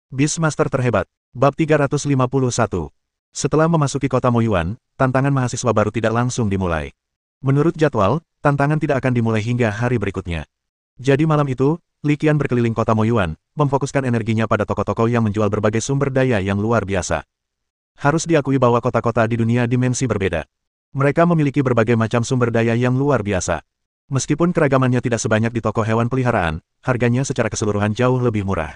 Beastmaster terhebat. Bab 351. Setelah memasuki kota Moyuan, tantangan mahasiswa baru tidak langsung dimulai. Menurut jadwal, tantangan tidak akan dimulai hingga hari berikutnya. Jadi malam itu, Li Qian berkeliling kota Moyuan, memfokuskan energinya pada toko-toko yang menjual berbagai sumber daya yang luar biasa. Harus diakui bahwa kota-kota di dunia dimensi berbeda. Mereka memiliki berbagai macam sumber daya yang luar biasa. Meskipun keragamannya tidak sebanyak di toko hewan peliharaan, harganya secara keseluruhan jauh lebih murah.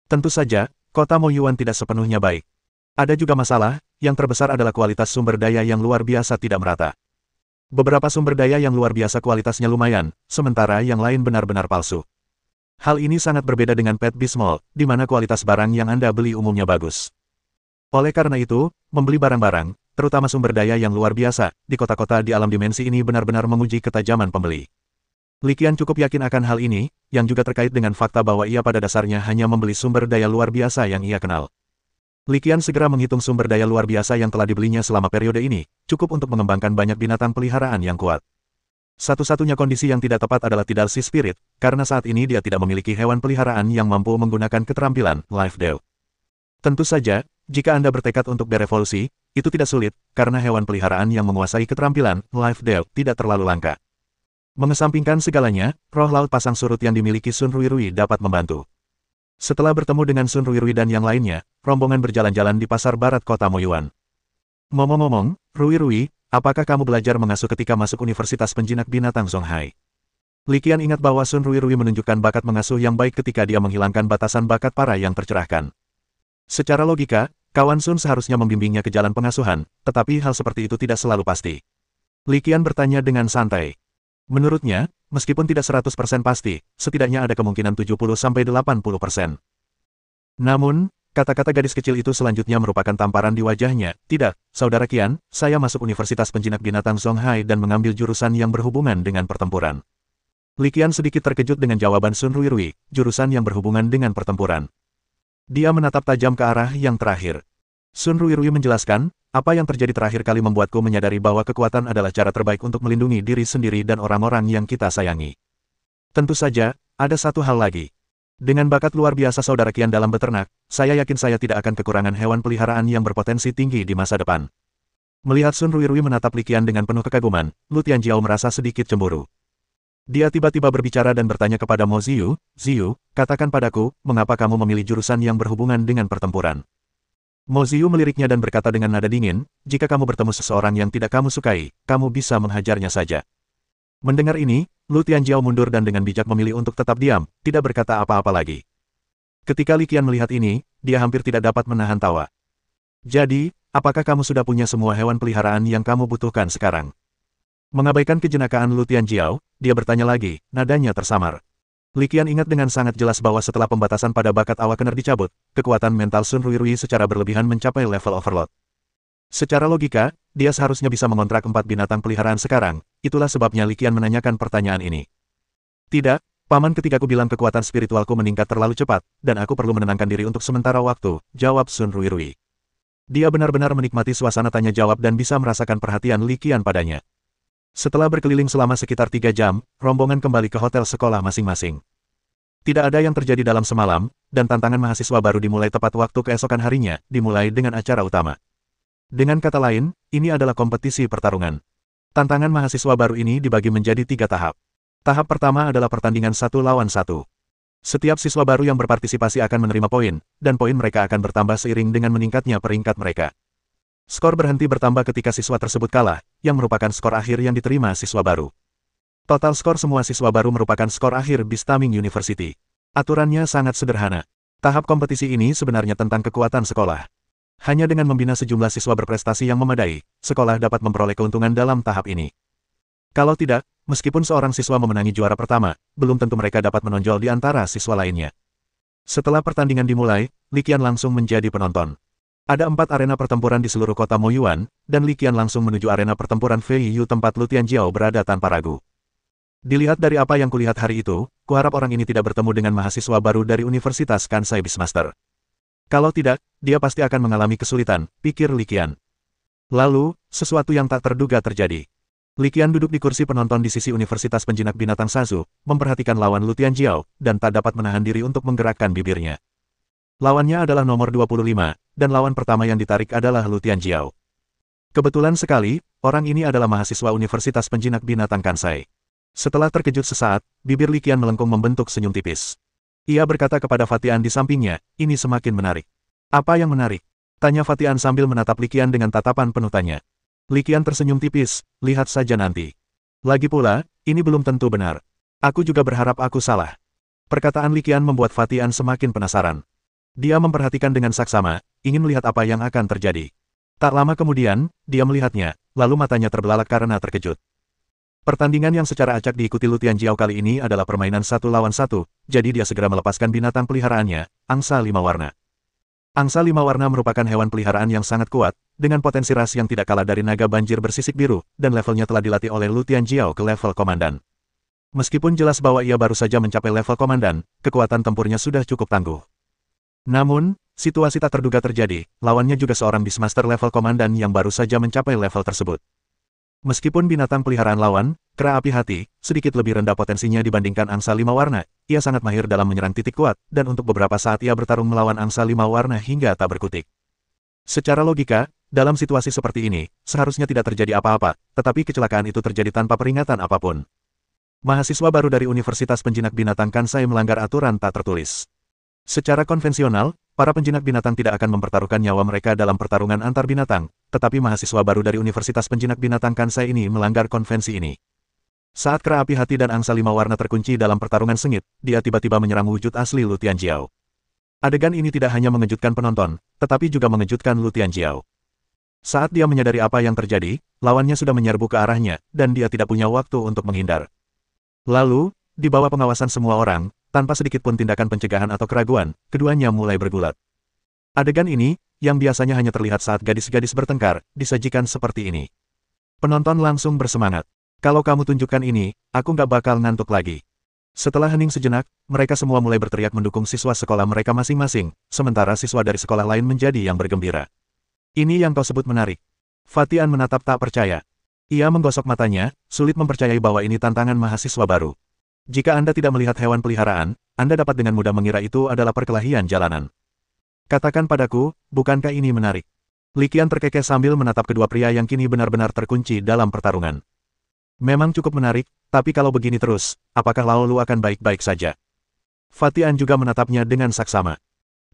Tentu saja, kota Moyuan tidak sepenuhnya baik. Ada juga masalah, yang terbesar adalah kualitas sumber daya yang luar biasa tidak merata. Beberapa sumber daya yang luar biasa kualitasnya lumayan, sementara yang lain benar-benar palsu. Hal ini sangat berbeda dengan Pet Beast Mall, di mana kualitas barang yang Anda beli umumnya bagus. Oleh karena itu, membeli barang-barang, terutama sumber daya yang luar biasa, di kota-kota di alam dimensi ini benar-benar menguji ketajaman pembeli. Li Qian cukup yakin akan hal ini, yang juga terkait dengan fakta bahwa ia pada dasarnya hanya membeli sumber daya luar biasa yang ia kenal. Li Qian segera menghitung sumber daya luar biasa yang telah dibelinya selama periode ini, cukup untuk mengembangkan banyak binatang peliharaan yang kuat. Satu-satunya kondisi yang tidak tepat adalah Tidal Sea Spirit, karena saat ini dia tidak memiliki hewan peliharaan yang mampu menggunakan keterampilan Life Dew. Tentu saja, jika Anda bertekad untuk berevolusi, itu tidak sulit, karena hewan peliharaan yang menguasai keterampilan Life Dew tidak terlalu langka. Mengesampingkan segalanya, roh laut pasang surut yang dimiliki Sun Ruirui dapat membantu. Setelah bertemu dengan Sun Ruirui dan yang lainnya, rombongan berjalan-jalan di pasar barat kota Moyuan. Ngomong-ngomong, Ruirui, apakah kamu belajar mengasuh ketika masuk Universitas Penjinak Binatang Zonghai? Li Qian ingat bahwa Sun Ruirui menunjukkan bakat mengasuh yang baik ketika dia menghilangkan batasan bakat para yang tercerahkan. Secara logika, kawan Sun seharusnya membimbingnya ke jalan pengasuhan, tetapi hal seperti itu tidak selalu pasti. Li Qian bertanya dengan santai. Menurutnya, meskipun tidak 100% pasti, setidaknya ada kemungkinan 70-80%. Namun, kata-kata gadis kecil itu selanjutnya merupakan tamparan di wajahnya. Tidak, Saudara Qian, saya masuk Universitas Penjinak Binatang Zonghai dan mengambil jurusan yang berhubungan dengan pertempuran. Li Qian sedikit terkejut dengan jawaban Sun Ruirui, jurusan yang berhubungan dengan pertempuran. Dia menatap tajam ke arah yang terakhir. Sun Ruirui menjelaskan, apa yang terjadi terakhir kali membuatku menyadari bahwa kekuatan adalah cara terbaik untuk melindungi diri sendiri dan orang-orang yang kita sayangi. Tentu saja, ada satu hal lagi. Dengan bakat luar biasa Saudara Qian dalam beternak, saya yakin saya tidak akan kekurangan hewan peliharaan yang berpotensi tinggi di masa depan. Melihat Sun Ruirui menatap Li Qian dengan penuh kekaguman, Lu Tianjiao merasa sedikit cemburu. Dia tiba-tiba berbicara dan bertanya kepada Mo Ziyu, Ziyu, katakan padaku, mengapa kamu memilih jurusan yang berhubungan dengan pertempuran? Mo Ziyu meliriknya dan berkata dengan nada dingin, jika kamu bertemu seseorang yang tidak kamu sukai, kamu bisa menghajarnya saja. Mendengar ini, Lu Tianjiao mundur dan dengan bijak memilih untuk tetap diam, tidak berkata apa-apa lagi. Ketika Li Qian melihat ini, dia hampir tidak dapat menahan tawa. Jadi, apakah kamu sudah punya semua hewan peliharaan yang kamu butuhkan sekarang? Mengabaikan kejenakaan Lu Tianjiao, dia bertanya lagi, nadanya tersamar. Li Qian ingat dengan sangat jelas bahwa setelah pembatasan pada bakat Awakener dicabut, kekuatan mental Sun Ruirui secara berlebihan mencapai level overload. Secara logika, dia seharusnya bisa mengontrak 4 binatang peliharaan sekarang, itulah sebabnya Li Qian menanyakan pertanyaan ini. Tidak, Paman, ketika aku bilang kekuatan spiritualku meningkat terlalu cepat, dan aku perlu menenangkan diri untuk sementara waktu, jawab Sun Ruirui. Dia benar-benar menikmati suasana tanya jawab dan bisa merasakan perhatian Li Qian padanya. Setelah berkeliling selama sekitar 3 jam, rombongan kembali ke hotel sekolah masing-masing. Tidak ada yang terjadi dalam semalam, dan tantangan mahasiswa baru dimulai tepat waktu keesokan harinya, dimulai dengan acara utama. Dengan kata lain, ini adalah kompetisi pertarungan. Tantangan mahasiswa baru ini dibagi menjadi 3 tahap. Tahap pertama adalah pertandingan 1 lawan 1. Setiap siswa baru yang berpartisipasi akan menerima poin, dan poin mereka akan bertambah seiring dengan meningkatnya peringkat mereka. Skor berhenti bertambah ketika siswa tersebut kalah, yang merupakan skor akhir yang diterima siswa baru. Total skor semua siswa baru merupakan skor akhir Beastaming University. Aturannya sangat sederhana. Tahap kompetisi ini sebenarnya tentang kekuatan sekolah. Hanya dengan membina sejumlah siswa berprestasi yang memadai, sekolah dapat memperoleh keuntungan dalam tahap ini. Kalau tidak, meskipun seorang siswa memenangi juara pertama, belum tentu mereka dapat menonjol di antara siswa lainnya. Setelah pertandingan dimulai, Li Qian langsung menjadi penonton. Ada 4 arena pertempuran di seluruh kota Moyuan, dan Li Qian langsung menuju arena pertempuran Fei Yu tempat Lu Tianjiao berada tanpa ragu. Dilihat dari apa yang kulihat hari itu, kuharap orang ini tidak bertemu dengan mahasiswa baru dari Universitas Kansai Beastmaster. Kalau tidak, dia pasti akan mengalami kesulitan, pikir Li Qian. Lalu, sesuatu yang tak terduga terjadi. Li Qian duduk di kursi penonton di sisi Universitas Penjinak Binatang Sazu, memperhatikan lawan Lu Tianjiao, dan tak dapat menahan diri untuk menggerakkan bibirnya. Lawannya adalah nomor 25, dan lawan pertama yang ditarik adalah Lu Tianjiao. Kebetulan sekali, orang ini adalah mahasiswa Universitas Penjinak Binatang Kansai. Setelah terkejut sesaat, bibir Li Qian melengkung membentuk senyum tipis. Ia berkata kepada Fatian di sampingnya, ini semakin menarik. Apa yang menarik? Tanya Fatian sambil menatap Li Qian dengan tatapan penuh tanya. Li Qian tersenyum tipis, lihat saja nanti. Lagi pula, ini belum tentu benar. Aku juga berharap aku salah. Perkataan Li Qian membuat Fatian semakin penasaran. Dia memperhatikan dengan saksama, ingin melihat apa yang akan terjadi. Tak lama kemudian, dia melihatnya, lalu matanya terbelalak karena terkejut. Pertandingan yang secara acak diikuti Lu Tianjiao kali ini adalah permainan 1 lawan 1, jadi dia segera melepaskan binatang peliharaannya, angsa 5 warna. Angsa 5 warna merupakan hewan peliharaan yang sangat kuat, dengan potensi ras yang tidak kalah dari naga banjir bersisik biru, dan levelnya telah dilatih oleh Lu Tianjiao ke level komandan. Meskipun jelas bahwa ia baru saja mencapai level komandan, kekuatan tempurnya sudah cukup tangguh. Namun, situasi tak terduga terjadi, lawannya juga seorang Beastmaster level komandan yang baru saja mencapai level tersebut. Meskipun binatang peliharaan lawan, kera api hati, sedikit lebih rendah potensinya dibandingkan angsa 5 warna, ia sangat mahir dalam menyerang titik kuat, dan untuk beberapa saat ia bertarung melawan angsa 5 warna hingga tak berkutik. Secara logika, dalam situasi seperti ini, seharusnya tidak terjadi apa-apa, tetapi kecelakaan itu terjadi tanpa peringatan apapun. Mahasiswa baru dari Universitas Penjinak Binatang Kansai melanggar aturan tak tertulis. Secara konvensional, para penjinak binatang tidak akan mempertaruhkan nyawa mereka dalam pertarungan antar binatang, tetapi mahasiswa baru dari Universitas Penjinak Binatang Kansai ini melanggar konvensi ini. Saat kera api hati dan angsa 5 warna terkunci dalam pertarungan sengit, dia tiba-tiba menyerang wujud asli Lu Tianjiao. Adegan ini tidak hanya mengejutkan penonton, tetapi juga mengejutkan Lu Tianjiao. Saat dia menyadari apa yang terjadi, lawannya sudah menyerbu ke arahnya, dan dia tidak punya waktu untuk menghindar. Lalu, di bawah pengawasan semua orang, tanpa sedikit pun tindakan pencegahan atau keraguan, keduanya mulai bergulat. Adegan ini, yang biasanya hanya terlihat saat gadis-gadis bertengkar, disajikan seperti ini. Penonton langsung bersemangat. Kalau kamu tunjukkan ini, aku nggak bakal ngantuk lagi. Setelah hening sejenak, mereka semua mulai berteriak mendukung siswa sekolah mereka masing-masing, sementara siswa dari sekolah lain menjadi yang bergembira. Ini yang kau sebut menarik. Fatian menatap tak percaya. Ia menggosok matanya, sulit mempercayai bahwa ini tantangan mahasiswa baru. Jika Anda tidak melihat hewan peliharaan, Anda dapat dengan mudah mengira itu adalah perkelahian jalanan. Katakan padaku, bukankah ini menarik? Li Qian terkekeh sambil menatap kedua pria yang kini benar-benar terkunci dalam pertarungan. Memang cukup menarik, tapi kalau begini terus, apakah Lao Lu akan baik-baik saja? Fatian juga menatapnya dengan saksama.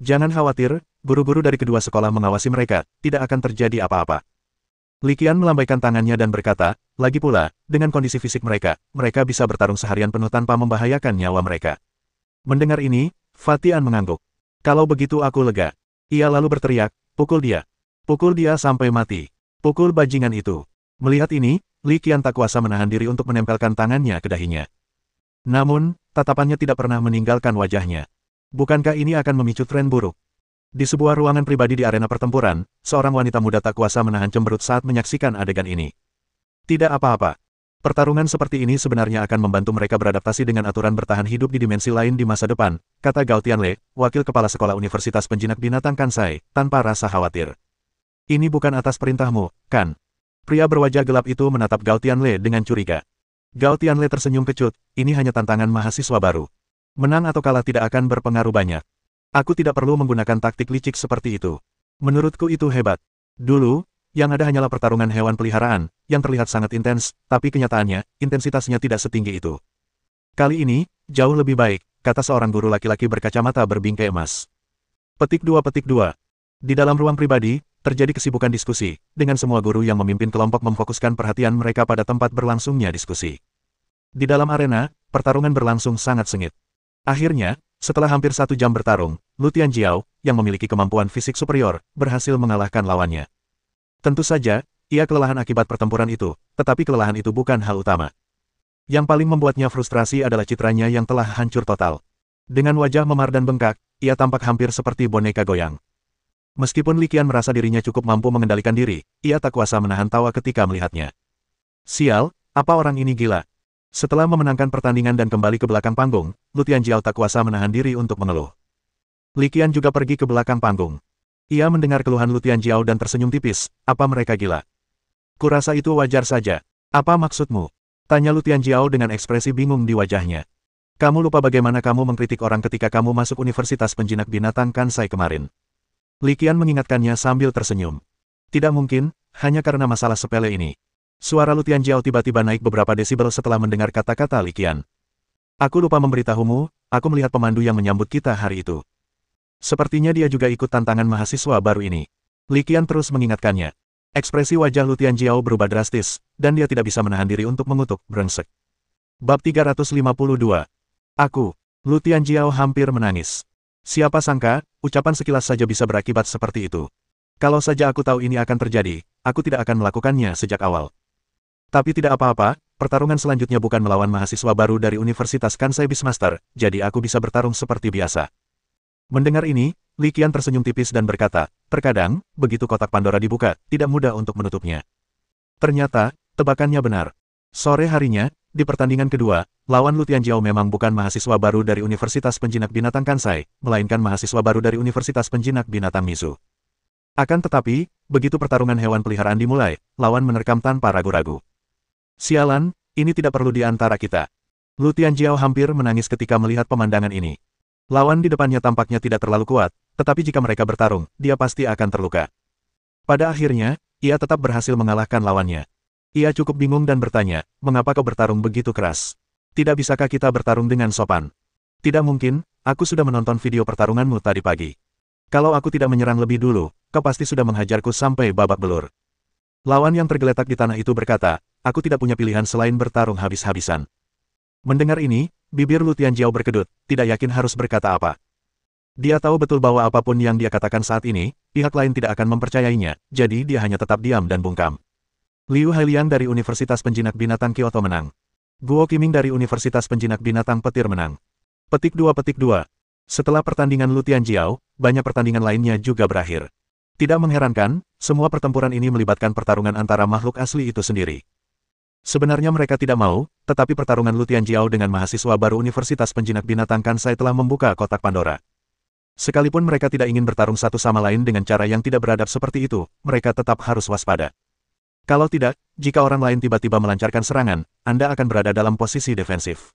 Jangan khawatir, guru-guru dari kedua sekolah mengawasi mereka, tidak akan terjadi apa-apa. Li Qian melambaikan tangannya dan berkata, lagi pula, dengan kondisi fisik mereka, mereka bisa bertarung seharian penuh tanpa membahayakan nyawa mereka. Mendengar ini, Fatian mengangguk. Kalau begitu aku lega. Ia lalu berteriak, pukul dia. Pukul dia sampai mati. Pukul bajingan itu. Melihat ini, Li Qian tak kuasa menahan diri untuk menempelkan tangannya ke dahinya. Namun, tatapannya tidak pernah meninggalkan wajahnya. Bukankah ini akan memicu tren buruk? Di sebuah ruangan pribadi di arena pertempuran, seorang wanita muda tak kuasa menahan cemberut saat menyaksikan adegan ini. Tidak apa-apa. Pertarungan seperti ini sebenarnya akan membantu mereka beradaptasi dengan aturan bertahan hidup di dimensi lain di masa depan, kata Gao Tianle, wakil kepala sekolah Universitas Penjinak Binatang Kansai, tanpa rasa khawatir. Ini bukan atas perintahmu, kan? Pria berwajah gelap itu menatap Gao Tianle dengan curiga. Gao Tianle tersenyum kecut, ini hanya tantangan mahasiswa baru. Menang atau kalah tidak akan berpengaruh banyak. Aku tidak perlu menggunakan taktik licik seperti itu. Menurutku itu hebat. Dulu, yang ada hanyalah pertarungan hewan peliharaan, yang terlihat sangat intens, tapi kenyataannya, intensitasnya tidak setinggi itu. Kali ini, jauh lebih baik, kata seorang guru laki-laki berkacamata berbingkai emas. Petik 2. Di dalam ruang pribadi, terjadi kesibukan diskusi, dengan semua guru yang memimpin kelompok memfokuskan perhatian mereka pada tempat berlangsungnya diskusi. Di dalam arena, pertarungan berlangsung sangat sengit. Akhirnya, setelah hampir 1 jam bertarung, Lu Tianjiao, yang memiliki kemampuan fisik superior, berhasil mengalahkan lawannya. Tentu saja, ia kelelahan akibat pertempuran itu, tetapi kelelahan itu bukan hal utama. Yang paling membuatnya frustrasi adalah citranya yang telah hancur total. Dengan wajah memar dan bengkak, ia tampak hampir seperti boneka goyang. Meskipun Li Qian merasa dirinya cukup mampu mengendalikan diri, ia tak kuasa menahan tawa ketika melihatnya. Sial, apa orang ini gila? Setelah memenangkan pertandingan dan kembali ke belakang panggung, Lu Tianjiao tak kuasa menahan diri untuk mengeluh. Li Qian juga pergi ke belakang panggung. Ia mendengar keluhan Lu Tianjiao dan tersenyum tipis, apa mereka gila? Kurasa itu wajar saja. Apa maksudmu? Tanya Lu Tianjiao dengan ekspresi bingung di wajahnya. Kamu lupa bagaimana kamu mengkritik orang ketika kamu masuk Universitas Penjinak Binatang Kansai kemarin. Li Qian mengingatkannya sambil tersenyum. Tidak mungkin, hanya karena masalah sepele ini. Suara Lu Tianjiao tiba-tiba naik beberapa desibel setelah mendengar kata-kata Li Qian. Aku lupa memberitahumu, aku melihat pemandu yang menyambut kita hari itu. Sepertinya dia juga ikut tantangan mahasiswa baru ini. Li Qian terus mengingatkannya. Ekspresi wajah Lu Tianjiao berubah drastis, dan dia tidak bisa menahan diri untuk mengutuk, brengsek. Bab 352. Aku. Lu Tianjiao hampir menangis. Siapa sangka, ucapan sekilas saja bisa berakibat seperti itu. Kalau saja aku tahu ini akan terjadi, aku tidak akan melakukannya sejak awal. Tapi tidak apa-apa, pertarungan selanjutnya bukan melawan mahasiswa baru dari Universitas Kansai Beastmaster, jadi aku bisa bertarung seperti biasa. Mendengar ini, Li Qian tersenyum tipis dan berkata, terkadang, begitu kotak Pandora dibuka, tidak mudah untuk menutupnya. Ternyata, tebakannya benar. Sore harinya, di pertandingan kedua, lawan Lu Tianjiao memang bukan mahasiswa baru dari Universitas Penjinak Binatang Kansai, melainkan mahasiswa baru dari Universitas Penjinak Binatang Mizu. Akan tetapi, begitu pertarungan hewan peliharaan dimulai, lawan menerkam tanpa ragu-ragu. Sialan, ini tidak perlu di antara kita. Lu Tianjiao hampir menangis ketika melihat pemandangan ini. Lawan di depannya tampaknya tidak terlalu kuat, tetapi jika mereka bertarung, dia pasti akan terluka. Pada akhirnya, ia tetap berhasil mengalahkan lawannya. Ia cukup bingung dan bertanya, mengapa kau bertarung begitu keras? Tidak bisakah kita bertarung dengan sopan? Tidak mungkin, aku sudah menonton video pertarunganmu tadi pagi. Kalau aku tidak menyerang lebih dulu, kau pasti sudah menghajarku sampai babak belur. Lawan yang tergeletak di tanah itu berkata, aku tidak punya pilihan selain bertarung habis-habisan. Mendengar ini, bibir Lu Tianjiao berkedut, tidak yakin harus berkata apa. Dia tahu betul bahwa apapun yang dia katakan saat ini, pihak lain tidak akan mempercayainya, jadi dia hanya tetap diam dan bungkam. Liu Hailiang dari Universitas Penjinak Binatang Kyoto menang. Guo Qiming dari Universitas Penjinak Binatang Petir menang. Petik 2. Setelah pertandingan Lu Tianjiao, banyak pertandingan lainnya juga berakhir. Tidak mengherankan, semua pertempuran ini melibatkan pertarungan antara makhluk asli itu sendiri. Sebenarnya mereka tidak mau, tetapi pertarungan Lu Tianjiao dengan mahasiswa baru Universitas Penjinak Binatang Kansai telah membuka kotak Pandora. Sekalipun mereka tidak ingin bertarung satu sama lain dengan cara yang tidak beradab seperti itu, mereka tetap harus waspada. Kalau tidak, jika orang lain tiba-tiba melancarkan serangan, Anda akan berada dalam posisi defensif.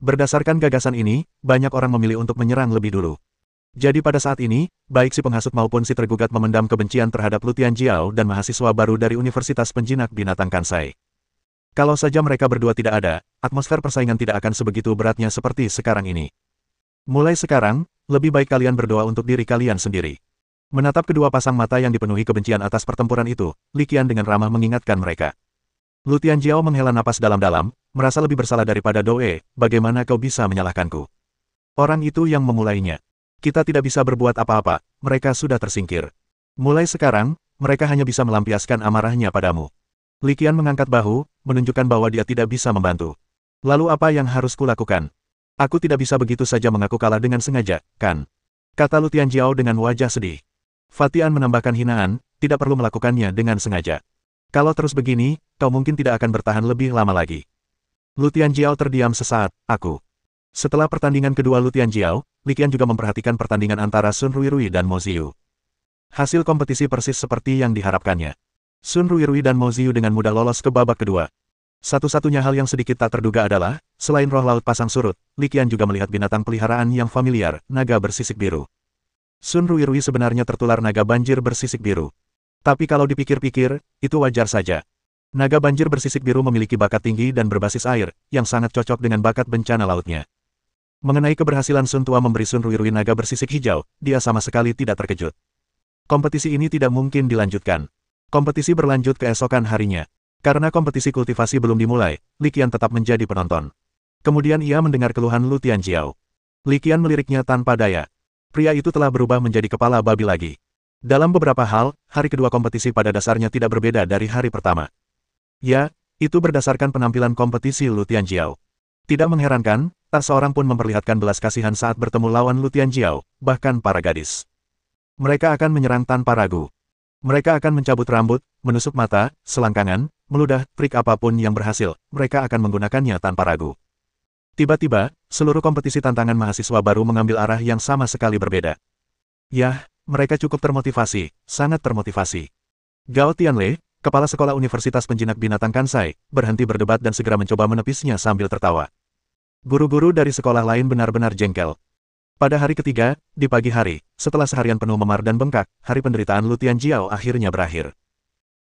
Berdasarkan gagasan ini, banyak orang memilih untuk menyerang lebih dulu. Jadi pada saat ini, baik si penghasut maupun si tergugat memendam kebencian terhadap Lu Tianjiao dan mahasiswa baru dari Universitas Penjinak Binatang Kansai. Kalau saja mereka berdua tidak ada, atmosfer persaingan tidak akan sebegitu beratnya seperti sekarang ini. Mulai sekarang, lebih baik kalian berdoa untuk diri kalian sendiri. Menatap kedua pasang mata yang dipenuhi kebencian atas pertempuran itu, Li Qian dengan ramah mengingatkan mereka. Lu Tianjiao menghela napas dalam-dalam, merasa lebih bersalah daripada Doe, bagaimana kau bisa menyalahkanku? Orang itu yang memulainya. Kita tidak bisa berbuat apa-apa, mereka sudah tersingkir. Mulai sekarang, mereka hanya bisa melampiaskan amarahnya padamu. Li Qian mengangkat bahu, menunjukkan bahwa dia tidak bisa membantu. Lalu apa yang harus kulakukan? Aku tidak bisa begitu saja mengaku kalah dengan sengaja, kan? Kata Lu Tianjiao dengan wajah sedih. Fatian menambahkan hinaan, tidak perlu melakukannya dengan sengaja. Kalau terus begini, kau mungkin tidak akan bertahan lebih lama lagi. Lu Tianjiao terdiam sesaat, aku. Setelah pertandingan kedua Lu Tianjiao, Li Qian juga memperhatikan pertandingan antara Sun Ruirui dan Mo Ziyu. Hasil kompetisi persis seperti yang diharapkannya. Sun Ruirui dan Mo Ziyu dengan mudah lolos ke babak kedua. Satu-satunya hal yang sedikit tak terduga adalah, selain roh laut pasang surut, Li Qian juga melihat binatang peliharaan yang familiar, naga bersisik biru. Sun Ruirui sebenarnya tertular naga banjir bersisik biru. Tapi kalau dipikir-pikir, itu wajar saja. Naga banjir bersisik biru memiliki bakat tinggi dan berbasis air, yang sangat cocok dengan bakat bencana lautnya. Mengenai keberhasilan Sun Tua memberi Sun Ruirui naga bersisik hijau, dia sama sekali tidak terkejut. Kompetisi ini tidak mungkin dilanjutkan. Kompetisi berlanjut keesokan harinya. Karena kompetisi kultivasi belum dimulai, Li Qian tetap menjadi penonton. Kemudian ia mendengar keluhan Lu Tianjiao. Li Qian meliriknya tanpa daya. Pria itu telah berubah menjadi kepala babi lagi. Dalam beberapa hal, hari kedua kompetisi pada dasarnya tidak berbeda dari hari pertama. Ya, itu berdasarkan penampilan kompetisi Lu Tianjiao. Tidak mengherankan, tak seorang pun memperlihatkan belas kasihan saat bertemu lawan Lu Tianjiao, bahkan para gadis. Mereka akan menyerang tanpa ragu. Mereka akan mencabut rambut, menusuk mata, selangkangan, meludah, trik apapun yang berhasil, mereka akan menggunakannya tanpa ragu. Tiba-tiba, seluruh kompetisi tantangan mahasiswa baru mengambil arah yang sama sekali berbeda. Yah, mereka cukup termotivasi, sangat termotivasi. Gao Tianle, kepala sekolah Universitas Penjinak Binatang Kansai, berhenti berdebat dan segera mencoba menepisnya sambil tertawa. Guru-guru dari sekolah lain benar-benar jengkel. Pada hari ketiga, di pagi hari, setelah seharian penuh memar dan bengkak, hari penderitaan Lu Tianjiao akhirnya berakhir.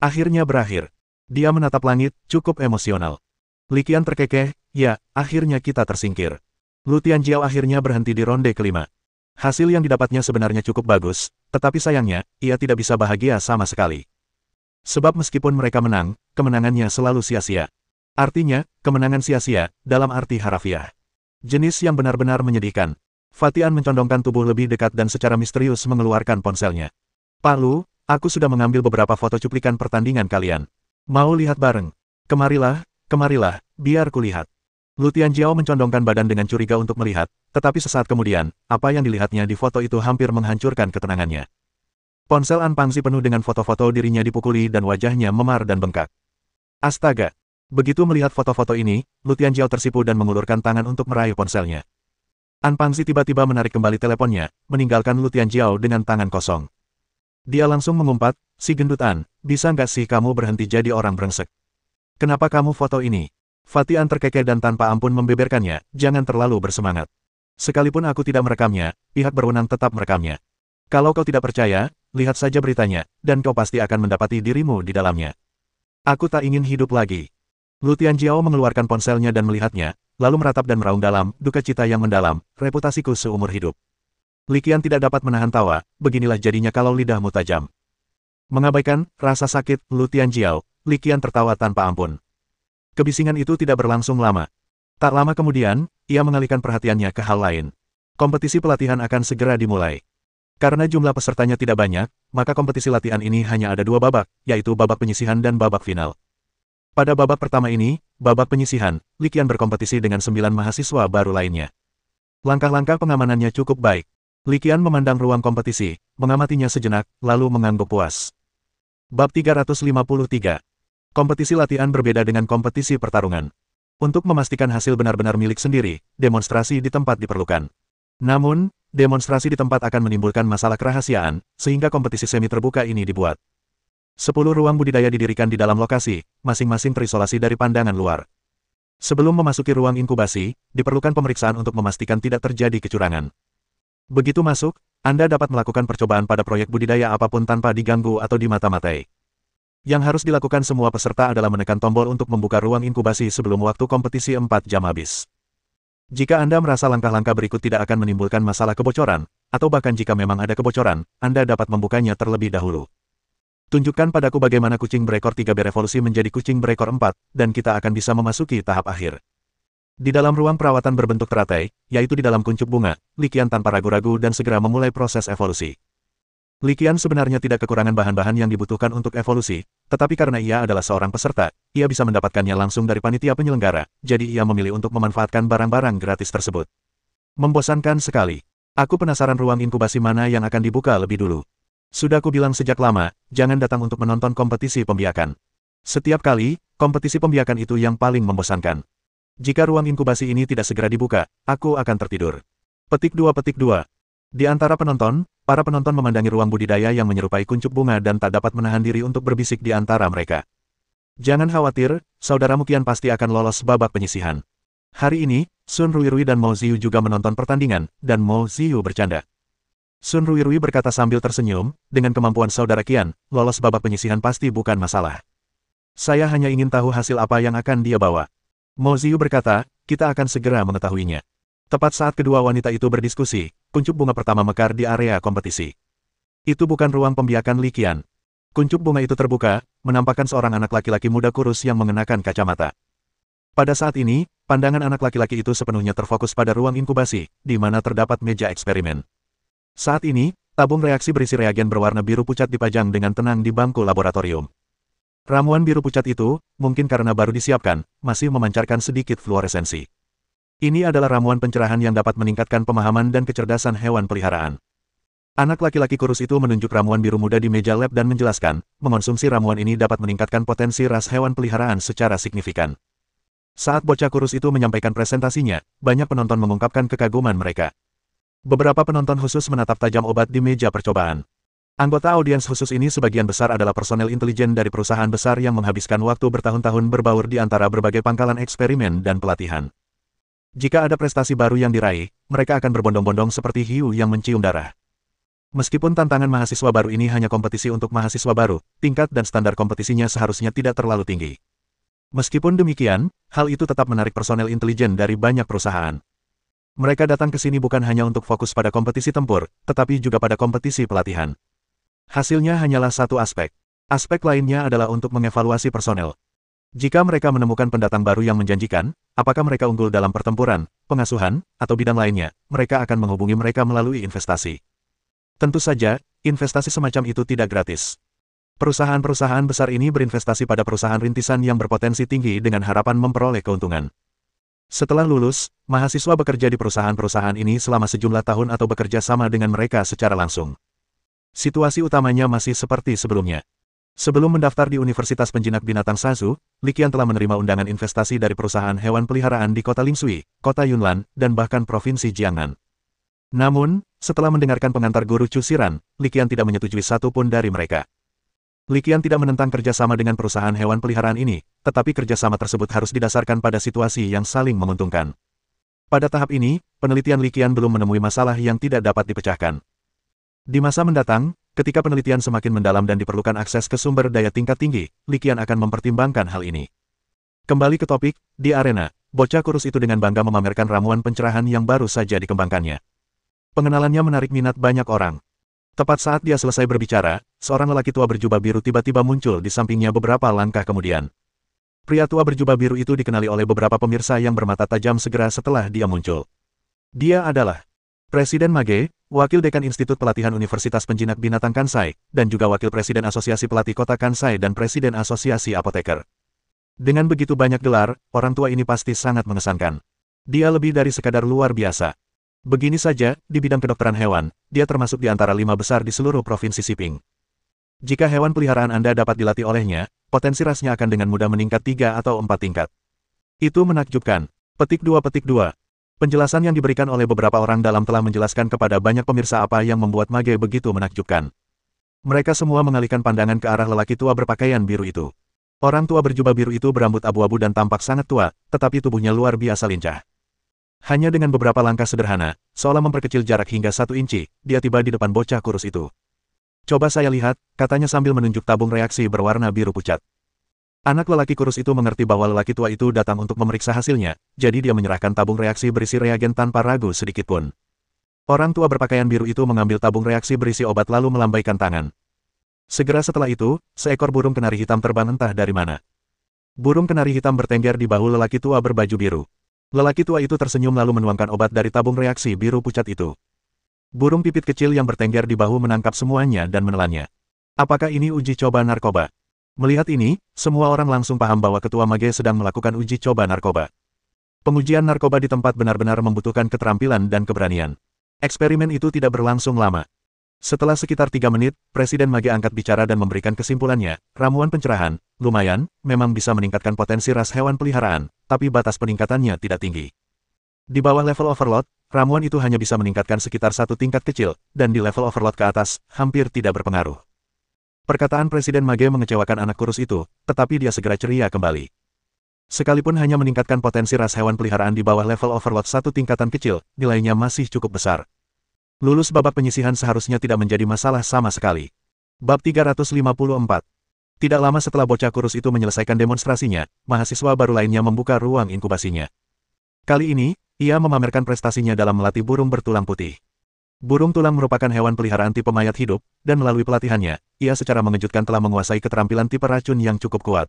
Akhirnya berakhir. Dia menatap langit, cukup emosional. Li Qian terkekeh, ya, akhirnya kita tersingkir. Lu Tianjiao akhirnya berhenti di ronde kelima. Hasil yang didapatnya sebenarnya cukup bagus, tetapi sayangnya, ia tidak bisa bahagia sama sekali. Sebab meskipun mereka menang, kemenangannya selalu sia-sia. Artinya, kemenangan sia-sia, dalam arti harafiah. Jenis yang benar-benar menyedihkan. Fatian mencondongkan tubuh lebih dekat dan secara misterius mengeluarkan ponselnya. Pak Lu, aku sudah mengambil beberapa foto cuplikan pertandingan kalian. Mau lihat bareng? Kemarilah, kemarilah, biar kulihat. Lu Tianjiao mencondongkan badan dengan curiga untuk melihat, tetapi sesaat kemudian, apa yang dilihatnya di foto itu hampir menghancurkan ketenangannya. Ponsel An Pangzi penuh dengan foto-foto dirinya dipukuli dan wajahnya memar dan bengkak. Astaga! Begitu melihat foto-foto ini, Lu Tianjiao tersipu dan mengulurkan tangan untuk meraih ponselnya. An Pangzi tiba-tiba menarik kembali teleponnya, meninggalkan Lu Tianjiao dengan tangan kosong. Dia langsung mengumpat, si gendut An, bisa nggak sih kamu berhenti jadi orang brengsek? Kenapa kamu foto ini? Fatian terkekeh dan tanpa ampun membeberkannya, jangan terlalu bersemangat. Sekalipun aku tidak merekamnya, pihak berwenang tetap merekamnya. Kalau kau tidak percaya, lihat saja beritanya, dan kau pasti akan mendapati dirimu di dalamnya. Aku tak ingin hidup lagi. Lu Tianjiao mengeluarkan ponselnya dan melihatnya, lalu meratap dan meraung dalam, duka cita yang mendalam, reputasiku seumur hidup. Li Qian tidak dapat menahan tawa, beginilah jadinya kalau lidahmu tajam. Mengabaikan rasa sakit Lu Tianjiao, Li Qian tertawa tanpa ampun. Kebisingan itu tidak berlangsung lama. Tak lama kemudian, ia mengalihkan perhatiannya ke hal lain. Kompetisi pelatihan akan segera dimulai. Karena jumlah pesertanya tidak banyak, maka kompetisi latihan ini hanya ada 2 babak, yaitu babak penyisihan dan babak final. Pada babak pertama ini, babak penyisihan, Li Qian berkompetisi dengan 9 mahasiswa baru lainnya. Langkah-langkah pengamanannya cukup baik. Li Qian memandang ruang kompetisi, mengamatinya sejenak, lalu mengangguk puas. Bab 353. Kompetisi latihan berbeda dengan kompetisi pertarungan. Untuk memastikan hasil benar-benar milik sendiri, demonstrasi di tempat diperlukan. Namun, demonstrasi di tempat akan menimbulkan masalah kerahasiaan, sehingga kompetisi semi terbuka ini dibuat. 10 ruang budidaya didirikan di dalam lokasi, masing-masing terisolasi dari pandangan luar. Sebelum memasuki ruang inkubasi, diperlukan pemeriksaan untuk memastikan tidak terjadi kecurangan. Begitu masuk, Anda dapat melakukan percobaan pada proyek budidaya apapun tanpa diganggu atau dimata-matai. Yang harus dilakukan semua peserta adalah menekan tombol untuk membuka ruang inkubasi sebelum waktu kompetisi 4 jam habis. Jika Anda merasa langkah-langkah berikut tidak akan menimbulkan masalah kebocoran, atau bahkan jika memang ada kebocoran, Anda dapat membukanya terlebih dahulu. Tunjukkan padaku bagaimana kucing berekor 3 berevolusi menjadi kucing berekor 4, dan kita akan bisa memasuki tahap akhir. Di dalam ruang perawatan berbentuk teratai, yaitu di dalam kuncup bunga, Li Qian tanpa ragu-ragu dan segera memulai proses evolusi. Li Qian sebenarnya tidak kekurangan bahan-bahan yang dibutuhkan untuk evolusi, tetapi karena ia adalah seorang peserta, ia bisa mendapatkannya langsung dari panitia penyelenggara, jadi ia memilih untuk memanfaatkan barang-barang gratis tersebut. Membosankan sekali. Aku penasaran ruang inkubasi mana yang akan dibuka lebih dulu. Sudah aku bilang sejak lama, jangan datang untuk menonton kompetisi pembiakan. Setiap kali, kompetisi pembiakan itu yang paling membosankan. Jika ruang inkubasi ini tidak segera dibuka, aku akan tertidur. Petik 2. Di antara penonton, para penonton memandangi ruang budidaya yang menyerupai kuncup bunga dan tak dapat menahan diri untuk berbisik di antara mereka. Jangan khawatir, saudaramu Qian pasti akan lolos babak penyisihan. Hari ini, Sun Ruirui dan Mo Ziyu juga menonton pertandingan, dan Mo Ziyu bercanda. Sun Ruirui berkata sambil tersenyum, dengan kemampuan saudara Qian, lolos babak penyisihan pasti bukan masalah. Saya hanya ingin tahu hasil apa yang akan dia bawa. Mo Ziyu berkata, kita akan segera mengetahuinya. Tepat saat kedua wanita itu berdiskusi, kuncup bunga pertama mekar di area kompetisi. Itu bukan ruang pembiakan Li Qian. Kuncup bunga itu terbuka, menampakkan seorang anak laki-laki muda kurus yang mengenakan kacamata. Pada saat ini, pandangan anak laki-laki itu sepenuhnya terfokus pada ruang inkubasi, di mana terdapat meja eksperimen. Saat ini, tabung reaksi berisi reagen berwarna biru pucat dipajang dengan tenang di bangku laboratorium. Ramuan biru pucat itu, mungkin karena baru disiapkan, masih memancarkan sedikit fluoresensi. Ini adalah ramuan pencerahan yang dapat meningkatkan pemahaman dan kecerdasan hewan peliharaan. Anak laki-laki kurus itu menunjuk ramuan biru muda di meja lab dan menjelaskan, mengonsumsi ramuan ini dapat meningkatkan potensi ras hewan peliharaan secara signifikan. Saat bocah kurus itu menyampaikan presentasinya, banyak penonton mengungkapkan kekaguman mereka. Beberapa penonton khusus menatap tajam obat di meja percobaan. Anggota audiens khusus ini sebagian besar adalah personel intelijen dari perusahaan besar yang menghabiskan waktu bertahun-tahun berbaur di antara berbagai pangkalan eksperimen dan pelatihan. Jika ada prestasi baru yang diraih, mereka akan berbondong-bondong seperti hiu yang mencium darah. Meskipun tantangan mahasiswa baru ini hanya kompetisi untuk mahasiswa baru, tingkat dan standar kompetisinya seharusnya tidak terlalu tinggi. Meskipun demikian, hal itu tetap menarik personel intelijen dari banyak perusahaan. Mereka datang ke sini bukan hanya untuk fokus pada kompetisi tempur, tetapi juga pada kompetisi pelatihan. Hasilnya hanyalah satu aspek. Aspek lainnya adalah untuk mengevaluasi personel. Jika mereka menemukan pendatang baru yang menjanjikan, apakah mereka unggul dalam pertempuran, pengasuhan, atau bidang lainnya, mereka akan menghubungi mereka melalui investasi. Tentu saja, investasi semacam itu tidak gratis. Perusahaan-perusahaan besar ini berinvestasi pada perusahaan rintisan yang berpotensi tinggi dengan harapan memperoleh keuntungan. Setelah lulus, mahasiswa bekerja di perusahaan-perusahaan ini selama sejumlah tahun atau bekerja sama dengan mereka secara langsung. Situasi utamanya masih seperti sebelumnya. Sebelum mendaftar di Universitas Penjinak Binatang Sazu, Li Qian telah menerima undangan investasi dari perusahaan hewan peliharaan di kota Lingshui, kota Yunlan, dan bahkan provinsi Jiangnan. Namun, setelah mendengarkan pengantar guru Chu Xiran, Li Qian tidak menyetujui satu pun dari mereka. Li Qian tidak menentang kerjasama dengan perusahaan hewan peliharaan ini, tetapi kerjasama tersebut harus didasarkan pada situasi yang saling menguntungkan. Pada tahap ini, penelitian Li Qian belum menemui masalah yang tidak dapat dipecahkan. Di masa mendatang, ketika penelitian semakin mendalam dan diperlukan akses ke sumber daya tingkat tinggi, Li Qian akan mempertimbangkan hal ini. Kembali ke topik, di arena, bocah kurus itu dengan bangga memamerkan ramuan pencerahan yang baru saja dikembangkannya. Pengenalannya menarik minat banyak orang. Tepat saat dia selesai berbicara, seorang lelaki tua berjubah biru tiba-tiba muncul di sampingnya beberapa langkah kemudian. Pria tua berjubah biru itu dikenali oleh beberapa pemirsa yang bermata tajam segera setelah dia muncul. Dia adalah Presiden Mage, Wakil Dekan Institut Pelatihan Universitas Penjinak Binatang Kansai, dan juga Wakil Presiden Asosiasi Pelatih Kota Kansai dan Presiden Asosiasi Apoteker. Dengan begitu banyak gelar, orang tua ini pasti sangat mengesankan. Dia lebih dari sekadar luar biasa. Begini saja, di bidang kedokteran hewan, dia termasuk di antara 5 besar di seluruh provinsi Siping. Jika hewan peliharaan Anda dapat dilatih olehnya, potensi rasnya akan dengan mudah meningkat 3 atau 4 tingkat. Itu menakjubkan. Petik 2. Penjelasan yang diberikan oleh beberapa orang dalam telah menjelaskan kepada banyak pemirsa apa yang membuat Mage begitu menakjubkan. Mereka semua mengalihkan pandangan ke arah lelaki tua berpakaian biru itu. Orang tua berjubah biru itu berambut abu-abu dan tampak sangat tua, tetapi tubuhnya luar biasa lincah. Hanya dengan beberapa langkah sederhana, seolah memperkecil jarak hingga 1 inci, dia tiba di depan bocah kurus itu. Coba saya lihat, katanya sambil menunjuk tabung reaksi berwarna biru pucat. Anak lelaki kurus itu mengerti bahwa lelaki tua itu datang untuk memeriksa hasilnya, jadi dia menyerahkan tabung reaksi berisi reagen tanpa ragu sedikitpun. Orang tua berpakaian biru itu mengambil tabung reaksi berisi obat lalu melambaikan tangan. Segera setelah itu, seekor burung kenari hitam terbang entah dari mana. Burung kenari hitam bertengger di bahu lelaki tua berbaju biru. Lelaki tua itu tersenyum lalu menuangkan obat dari tabung reaksi biru pucat itu. Burung pipit kecil yang bertengger di bahu menangkap semuanya dan menelannya. Apakah ini uji coba narkoba? Melihat ini, semua orang langsung paham bahwa Ketua Mage sedang melakukan uji coba narkoba. Pengujian narkoba di tempat benar-benar membutuhkan keterampilan dan keberanian. Eksperimen itu tidak berlangsung lama. Setelah sekitar 3 menit, Presiden Mage angkat bicara dan memberikan kesimpulannya, ramuan pencerahan, lumayan, memang bisa meningkatkan potensi ras hewan peliharaan, tapi batas peningkatannya tidak tinggi. Di bawah level overload, ramuan itu hanya bisa meningkatkan sekitar 1 tingkat kecil, dan di level overload ke atas, hampir tidak berpengaruh. Perkataan Presiden Mage mengecewakan anak kurus itu, tetapi dia segera ceria kembali. Sekalipun hanya meningkatkan potensi ras hewan peliharaan di bawah level overload 1 tingkatan kecil, nilainya masih cukup besar. Lulus babak penyisihan seharusnya tidak menjadi masalah sama sekali. Bab 354. Tidak lama setelah bocah kurus itu menyelesaikan demonstrasinya, mahasiswa baru lainnya membuka ruang inkubasinya. Kali ini, ia memamerkan prestasinya dalam melatih burung bertulang putih. Burung tulang merupakan hewan peliharaan tipe mayat hidup, dan melalui pelatihannya, ia secara mengejutkan telah menguasai keterampilan tipe racun yang cukup kuat.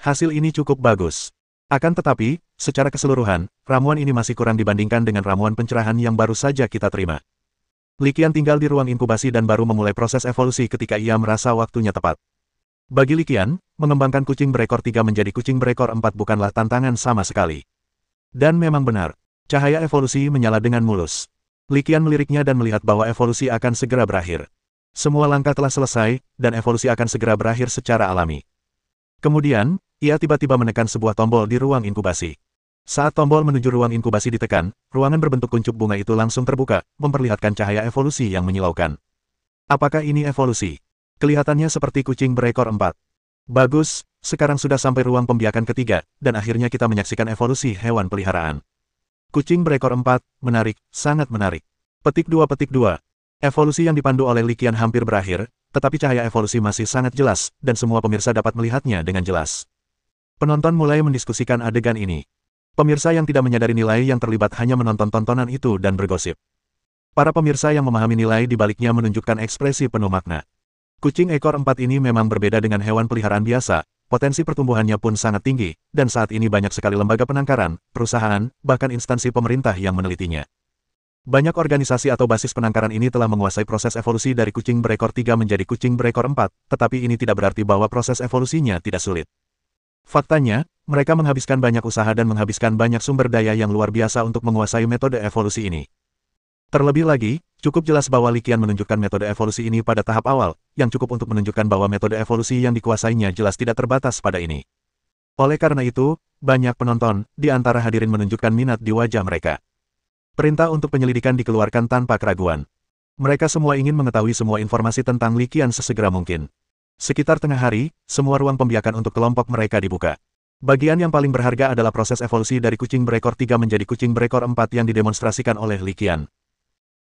Hasil ini cukup bagus. Akan tetapi, secara keseluruhan, ramuan ini masih kurang dibandingkan dengan ramuan pencerahan yang baru saja kita terima. Li Qian tinggal di ruang inkubasi dan baru memulai proses evolusi ketika ia merasa waktunya tepat. Bagi Li Qian, mengembangkan kucing berekor 3 menjadi kucing berekor 4 bukanlah tantangan sama sekali. Dan memang benar, cahaya evolusi menyala dengan mulus. Li Qian meliriknya dan melihat bahwa evolusi akan segera berakhir. Semua langkah telah selesai, dan evolusi akan segera berakhir secara alami. Kemudian, ia tiba-tiba menekan sebuah tombol di ruang inkubasi. Saat tombol menuju ruang inkubasi ditekan, ruangan berbentuk kuncup bunga itu langsung terbuka, memperlihatkan cahaya evolusi yang menyilaukan. Apakah ini evolusi? Kelihatannya seperti kucing berekor 4. Bagus, sekarang sudah sampai ruang pembiakan ketiga, dan akhirnya kita menyaksikan evolusi hewan peliharaan. Kucing berekor 4, menarik, sangat menarik. Petik 2. Evolusi yang dipandu oleh Li Qian hampir berakhir, tetapi cahaya evolusi masih sangat jelas, dan semua pemirsa dapat melihatnya dengan jelas. Penonton mulai mendiskusikan adegan ini. Pemirsa yang tidak menyadari nilai yang terlibat hanya menonton tontonan itu dan bergosip. Para pemirsa yang memahami nilai di baliknya menunjukkan ekspresi penuh makna. Kucing ekor 4 ini memang berbeda dengan hewan peliharaan biasa, potensi pertumbuhannya pun sangat tinggi, dan saat ini banyak sekali lembaga penangkaran, perusahaan, bahkan instansi pemerintah yang menelitinya. Banyak organisasi atau basis penangkaran ini telah menguasai proses evolusi dari kucing berekor 3 menjadi kucing berekor 4, tetapi ini tidak berarti bahwa proses evolusinya tidak sulit. Faktanya, mereka menghabiskan banyak usaha dan menghabiskan banyak sumber daya yang luar biasa untuk menguasai metode evolusi ini. Terlebih lagi, cukup jelas bahwa Li Qian menunjukkan metode evolusi ini pada tahap awal, yang cukup untuk menunjukkan bahwa metode evolusi yang dikuasainya jelas tidak terbatas pada ini. Oleh karena itu, banyak penonton, di antara hadirin menunjukkan minat di wajah mereka. Perintah untuk penyelidikan dikeluarkan tanpa keraguan. Mereka semua ingin mengetahui semua informasi tentang Li Qian sesegera mungkin. Sekitar tengah hari, semua ruang pembiakan untuk kelompok mereka dibuka. Bagian yang paling berharga adalah proses evolusi dari kucing berekor 3 menjadi kucing berekor 4 yang didemonstrasikan oleh Li Qian.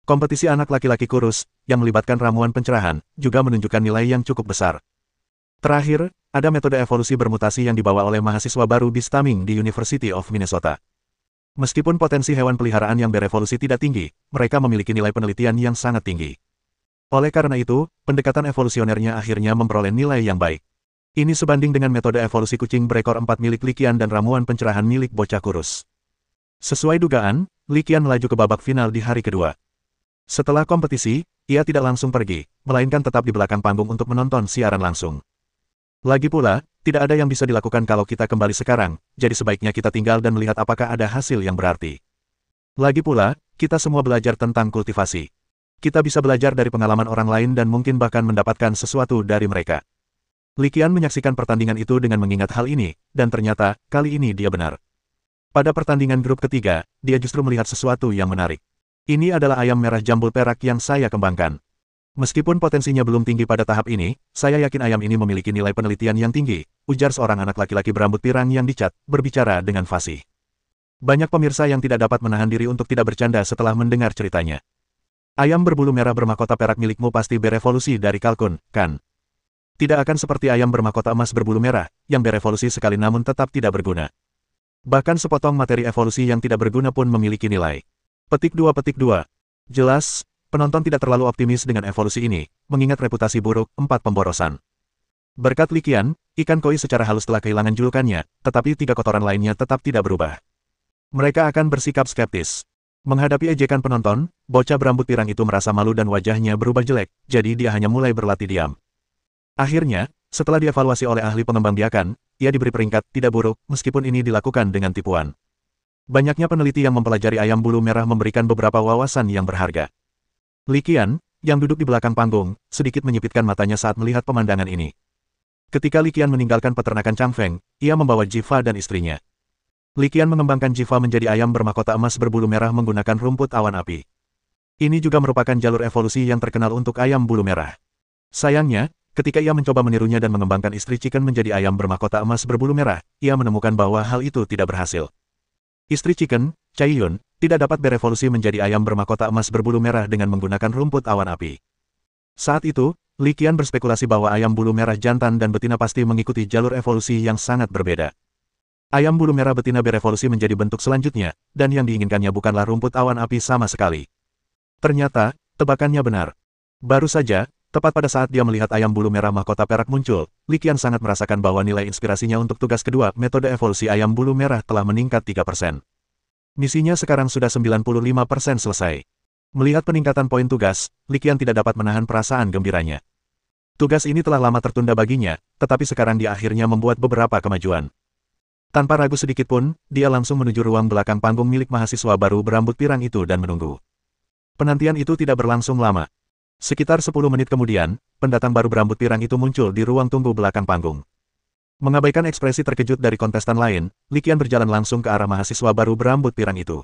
Kompetisi anak laki-laki kurus, yang melibatkan ramuan pencerahan, juga menunjukkan nilai yang cukup besar. Terakhir, ada metode evolusi bermutasi yang dibawa oleh mahasiswa baru Beast Taming di University of Minnesota. Meskipun potensi hewan peliharaan yang berevolusi tidak tinggi, mereka memiliki nilai penelitian yang sangat tinggi. Oleh karena itu, pendekatan evolusionernya akhirnya memperoleh nilai yang baik. Ini sebanding dengan metode evolusi kucing berekor 4 milik Li Qian dan ramuan pencerahan milik bocah kurus. Sesuai dugaan, Li Qian melaju ke babak final di hari kedua. Setelah kompetisi, ia tidak langsung pergi, melainkan tetap di belakang panggung untuk menonton siaran langsung. Lagi pula, tidak ada yang bisa dilakukan kalau kita kembali sekarang, jadi sebaiknya kita tinggal dan melihat apakah ada hasil yang berarti. Lagi pula, kita semua belajar tentang kultivasi. Kita bisa belajar dari pengalaman orang lain dan mungkin bahkan mendapatkan sesuatu dari mereka. Li Qian menyaksikan pertandingan itu dengan mengingat hal ini, dan ternyata, kali ini dia benar. Pada pertandingan grup ketiga, dia justru melihat sesuatu yang menarik. Ini adalah ayam merah jambul perak yang saya kembangkan. Meskipun potensinya belum tinggi pada tahap ini, saya yakin ayam ini memiliki nilai penelitian yang tinggi, ujar seorang anak laki-laki berambut pirang yang dicat, berbicara dengan fasih. Banyak pemirsa yang tidak dapat menahan diri untuk tidak bercanda setelah mendengar ceritanya. Ayam berbulu merah bermahkota perak milikmu pasti berevolusi dari kalkun, kan? Tidak akan seperti ayam bermahkota emas berbulu merah, yang berevolusi sekali namun tetap tidak berguna. Bahkan sepotong materi evolusi yang tidak berguna pun memiliki nilai. Petik 2. Jelas, penonton tidak terlalu optimis dengan evolusi ini, mengingat reputasi buruk, 4 pemborosan. Berkat Li Qian, ikan koi secara halus telah kehilangan julukannya, tetapi 3 kotoran lainnya tetap tidak berubah. Mereka akan bersikap skeptis. Menghadapi ejekan penonton, bocah berambut pirang itu merasa malu dan wajahnya berubah jelek, jadi dia hanya mulai berlatih diam. Akhirnya, setelah dievaluasi oleh ahli pengembang biakan, ia diberi peringkat tidak buruk, meskipun ini dilakukan dengan tipuan. Banyaknya peneliti yang mempelajari ayam bulu merah memberikan beberapa wawasan yang berharga. Li Qian, yang duduk di belakang panggung, sedikit menyipitkan matanya saat melihat pemandangan ini. Ketika Li Qian meninggalkan peternakan Changfeng, ia membawa Jiva dan istrinya. Li Qian mengembangkan Jiva menjadi ayam bermahkota emas berbulu merah menggunakan rumput awan api. Ini juga merupakan jalur evolusi yang terkenal untuk ayam bulu merah. Sayangnya, ketika ia mencoba menirunya dan mengembangkan istri Chicken menjadi ayam bermahkota emas berbulu merah, ia menemukan bahwa hal itu tidak berhasil. Istri Chicken, Cai Yun, tidak dapat berevolusi menjadi ayam bermahkota emas berbulu merah dengan menggunakan rumput awan api. Saat itu, Li Qian berspekulasi bahwa ayam bulu merah jantan dan betina pasti mengikuti jalur evolusi yang sangat berbeda. Ayam bulu merah betina berevolusi menjadi bentuk selanjutnya, dan yang diinginkannya bukanlah rumput awan api sama sekali. Ternyata, tebakannya benar. Baru saja, tepat pada saat dia melihat ayam bulu merah mahkota perak muncul, Li Qian sangat merasakan bahwa nilai inspirasinya untuk tugas kedua metode evolusi ayam bulu merah telah meningkat 3%. Misinya sekarang sudah 95% selesai. Melihat peningkatan poin tugas, Li Qian tidak dapat menahan perasaan gembiranya. Tugas ini telah lama tertunda baginya, tetapi sekarang dia akhirnya membuat beberapa kemajuan. Tanpa ragu sedikit pun, dia langsung menuju ruang belakang panggung milik mahasiswa baru berambut pirang itu dan menunggu. Penantian itu tidak berlangsung lama. Sekitar 10 menit kemudian, pendatang baru berambut pirang itu muncul di ruang tunggu belakang panggung. Mengabaikan ekspresi terkejut dari kontestan lain, Li Qian berjalan langsung ke arah mahasiswa baru berambut pirang itu.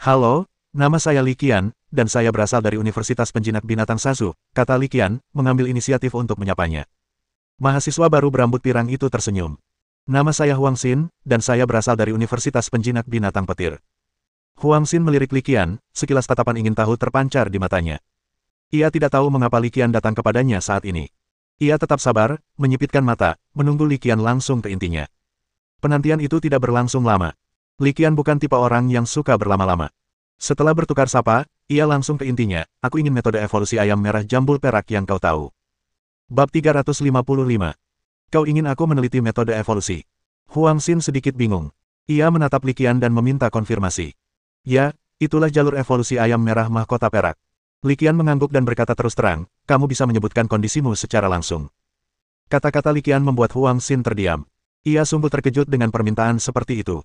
Halo, nama saya Li Qian, dan saya berasal dari Universitas Penjinak Binatang Sasu, kata Li Qian, mengambil inisiatif untuk menyapanya. Mahasiswa baru berambut pirang itu tersenyum. Nama saya Huang Xin, dan saya berasal dari Universitas Penjinak Binatang Petir. Huang Xin melirik Li Qian, sekilas tatapan ingin tahu terpancar di matanya. Ia tidak tahu mengapa Li Qian datang kepadanya saat ini. Ia tetap sabar, menyipitkan mata, menunggu Li Qian langsung ke intinya. Penantian itu tidak berlangsung lama. Li Qian bukan tipe orang yang suka berlama-lama. Setelah bertukar sapa, ia langsung ke intinya, aku ingin metode evolusi ayam merah jambul perak yang kau tahu. Bab 355. Kau ingin aku meneliti metode evolusi? Huang Xin sedikit bingung. Ia menatap Li Qian dan meminta konfirmasi. Ya, itulah jalur evolusi ayam merah mahkota perak. Li Qian mengangguk dan berkata terus terang, kamu bisa menyebutkan kondisimu secara langsung. Kata-kata Li Qian membuat Huang Xin terdiam. Ia sungguh terkejut dengan permintaan seperti itu.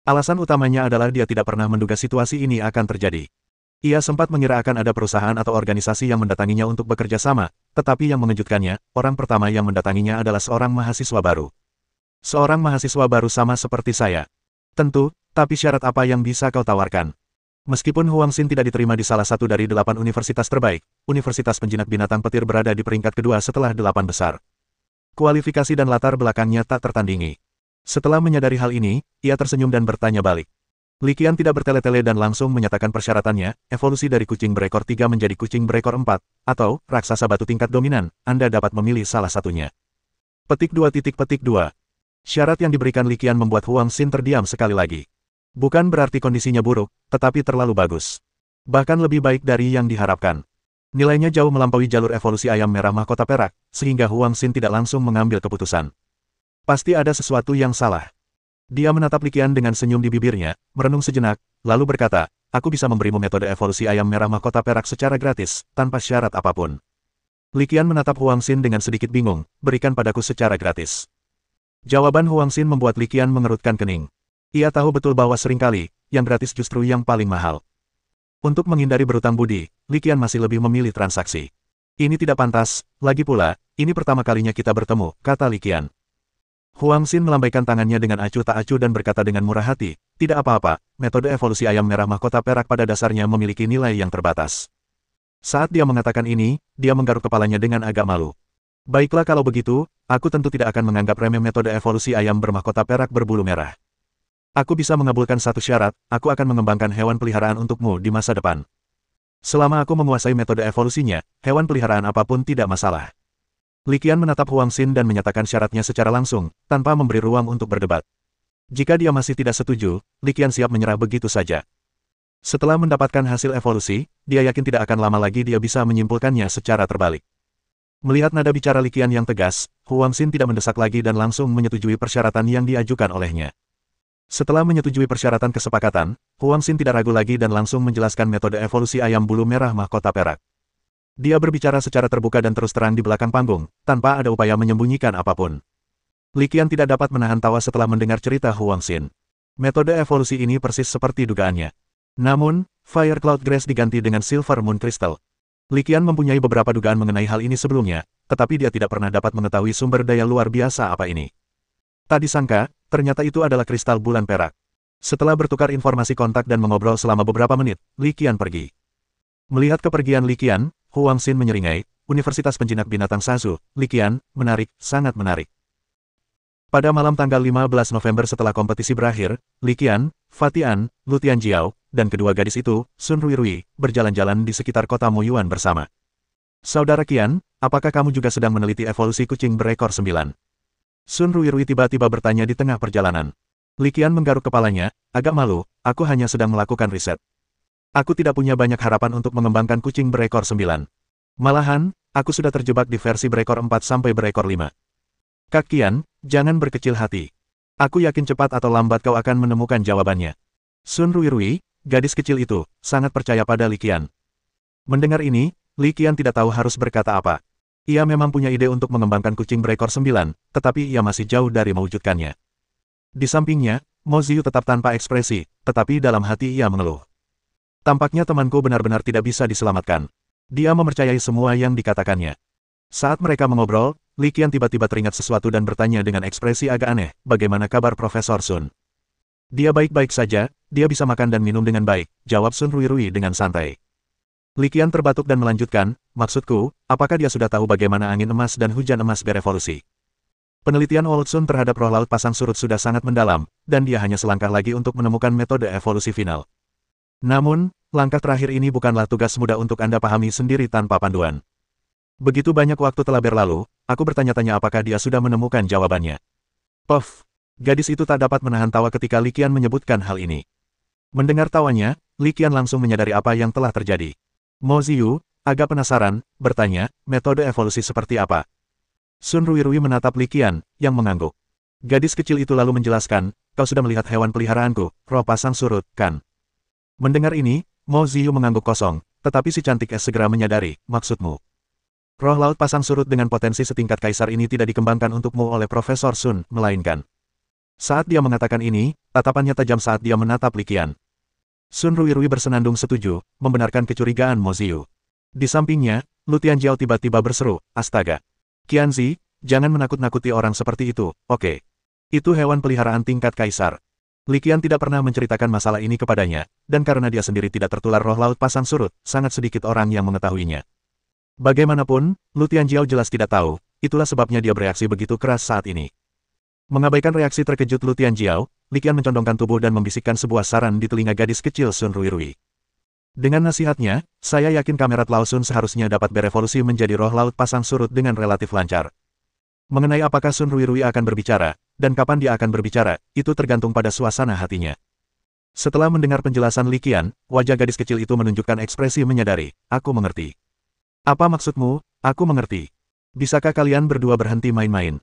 Alasan utamanya adalah dia tidak pernah menduga situasi ini akan terjadi. Ia sempat mengira akan ada perusahaan atau organisasi yang mendatanginya untuk bekerja sama, tetapi yang mengejutkannya, orang pertama yang mendatanginya adalah seorang mahasiswa baru. Seorang mahasiswa baru sama seperti saya. Tentu, tapi syarat apa yang bisa kau tawarkan? Meskipun Huang Xin tidak diterima di salah satu dari 8 universitas terbaik, Universitas Penjinak Binatang Petir berada di peringkat kedua setelah 8 besar. Kualifikasi dan latar belakangnya tak tertandingi. Setelah menyadari hal ini, ia tersenyum dan bertanya balik. Li Qian tidak bertele-tele dan langsung menyatakan persyaratannya, evolusi dari kucing berekor 3 menjadi kucing berekor 4, atau raksasa batu tingkat dominan, Anda dapat memilih salah satunya. Petik 2. Syarat yang diberikan Li Qian membuat Huang Xin terdiam sekali lagi. Bukan berarti kondisinya buruk, tetapi terlalu bagus. Bahkan lebih baik dari yang diharapkan. Nilainya jauh melampaui jalur evolusi ayam merah mahkota perak, sehingga Huang Xin tidak langsung mengambil keputusan. Pasti ada sesuatu yang salah. Dia menatap Li Qian dengan senyum di bibirnya, merenung sejenak, lalu berkata, aku bisa memberimu metode evolusi ayam merah mahkota perak secara gratis, tanpa syarat apapun. Li Qian menatap Huang Xin dengan sedikit bingung, berikan padaku secara gratis. Jawaban Huang Xin membuat Li Qian mengerutkan kening. Ia tahu betul bahwa seringkali, yang gratis justru yang paling mahal. Untuk menghindari berutang budi, Li Qian masih lebih memilih transaksi. Ini tidak pantas, lagi pula, ini pertama kalinya kita bertemu, kata Li Qian. Huang Xin melambaikan tangannya dengan acuh tak acuh dan berkata dengan murah hati, tidak apa-apa, metode evolusi ayam merah mahkota perak pada dasarnya memiliki nilai yang terbatas. Saat dia mengatakan ini, dia menggaruk kepalanya dengan agak malu. Baiklah kalau begitu, aku tentu tidak akan menganggap remeh metode evolusi ayam bermahkota perak berbulu merah. Aku bisa mengabulkan satu syarat, aku akan mengembangkan hewan peliharaan untukmu di masa depan. Selama aku menguasai metode evolusinya, hewan peliharaan apapun tidak masalah. Li Qian menatap Huang Xin dan menyatakan syaratnya secara langsung, tanpa memberi ruang untuk berdebat. Jika dia masih tidak setuju, Li Qian siap menyerah begitu saja. Setelah mendapatkan hasil evolusi, dia yakin tidak akan lama lagi dia bisa menyimpulkannya secara terbalik. Melihat nada bicara Li Qian yang tegas, Huang Xin tidak mendesak lagi dan langsung menyetujui persyaratan yang diajukan olehnya. Setelah menyetujui persyaratan kesepakatan, Huang Xin tidak ragu lagi dan langsung menjelaskan metode evolusi ayam bulu merah mahkota perak. Dia berbicara secara terbuka dan terus terang di belakang panggung, tanpa ada upaya menyembunyikan apapun. Li Qian tidak dapat menahan tawa setelah mendengar cerita Huang Xin. Metode evolusi ini persis seperti dugaannya. Namun, Fire Cloud Grass diganti dengan Silver Moon Crystal. Li Qian mempunyai beberapa dugaan mengenai hal ini sebelumnya, tetapi dia tidak pernah dapat mengetahui sumber daya luar biasa apa ini. Tak disangka, ternyata itu adalah kristal bulan perak. Setelah bertukar informasi kontak dan mengobrol selama beberapa menit, Li Qian pergi. Melihat kepergian Li Qian, Huang Xin menyeringai, Universitas Penjinak Binatang Sasu, Li Qian, menarik, sangat menarik. Pada malam tanggal 15 November setelah kompetisi berakhir, Li Qian, Fatian, Lu Tianjiao, dan kedua gadis itu, Sun Ruirui, berjalan-jalan di sekitar kota Moyuan bersama. Saudara Qian, apakah kamu juga sedang meneliti evolusi kucing berekor 9? Sun Ruirui tiba-tiba bertanya di tengah perjalanan. Li Qian menggaruk kepalanya, agak malu, aku hanya sedang melakukan riset. Aku tidak punya banyak harapan untuk mengembangkan kucing berekor 9. Malahan, aku sudah terjebak di versi berekor 4 sampai berekor 5. Kak Qian, jangan berkecil hati. Aku yakin cepat atau lambat kau akan menemukan jawabannya. Sun Ruirui, gadis kecil itu, sangat percaya pada Li Qian. Mendengar ini, Li Qian tidak tahu harus berkata apa. Ia memang punya ide untuk mengembangkan kucing berekor 9, tetapi ia masih jauh dari mewujudkannya. Di sampingnya, Mo Ziyu tetap tanpa ekspresi, tetapi dalam hati ia mengeluh. Tampaknya temanku benar-benar tidak bisa diselamatkan. Dia mempercayai semua yang dikatakannya. Saat mereka mengobrol, Li Qian tiba-tiba teringat sesuatu dan bertanya dengan ekspresi agak aneh, bagaimana kabar Profesor Sun? Dia baik-baik saja, dia bisa makan dan minum dengan baik, jawab Sun Ruirui dengan santai. Li Qian terbatuk dan melanjutkan, maksudku, apakah dia sudah tahu bagaimana angin emas dan hujan emas berevolusi? Penelitian Old Sun terhadap roh laut pasang surut sudah sangat mendalam, dan dia hanya selangkah lagi untuk menemukan metode evolusi final. Namun, langkah terakhir ini bukanlah tugas mudah untuk Anda pahami sendiri tanpa panduan. Begitu banyak waktu telah berlalu, aku bertanya-tanya apakah dia sudah menemukan jawabannya. Puff! Gadis itu tak dapat menahan tawa ketika Li Qian menyebutkan hal ini. Mendengar tawanya, Li Qian langsung menyadari apa yang telah terjadi. Mo Ziyu, agak penasaran, bertanya, metode evolusi seperti apa? Sun Ruirui menatap Li Qian, yang mengangguk. Gadis kecil itu lalu menjelaskan, kau sudah melihat hewan peliharaanku, roh pasang surut, kan? Mendengar ini, Mo Ziyu mengangguk kosong, tetapi si cantik es segera menyadari, maksudmu. Roh laut pasang surut dengan potensi setingkat kaisar ini tidak dikembangkan untukmu oleh Profesor Sun, melainkan. Saat dia mengatakan ini, tatapannya tajam saat dia menatap Li Qian. Sun Ruirui bersenandung setuju, membenarkan kecurigaan Mo Ziyu. Di sampingnya, Lu Tianjiao tiba-tiba berseru, astaga. Qianzi, jangan menakut-nakuti orang seperti itu, oke. Itu hewan peliharaan tingkat kaisar. Li Qian tidak pernah menceritakan masalah ini kepadanya, dan karena dia sendiri tidak tertular roh laut pasang surut, sangat sedikit orang yang mengetahuinya. Bagaimanapun, Lu Tianjiao jelas tidak tahu, itulah sebabnya dia bereaksi begitu keras saat ini. Mengabaikan reaksi terkejut Lu Tianjiao, Li Qian mencondongkan tubuh dan membisikkan sebuah saran di telinga gadis kecil Sun Ruirui. Dengan nasihatnya, saya yakin kamerat Lao Sun seharusnya dapat berevolusi menjadi roh laut pasang surut dengan relatif lancar. Mengenai apakah Sun Ruirui akan berbicara, dan kapan dia akan berbicara, itu tergantung pada suasana hatinya. Setelah mendengar penjelasan Li Qian, wajah gadis kecil itu menunjukkan ekspresi menyadari, aku mengerti. Apa maksudmu? Aku mengerti. Bisakah kalian berdua berhenti main-main?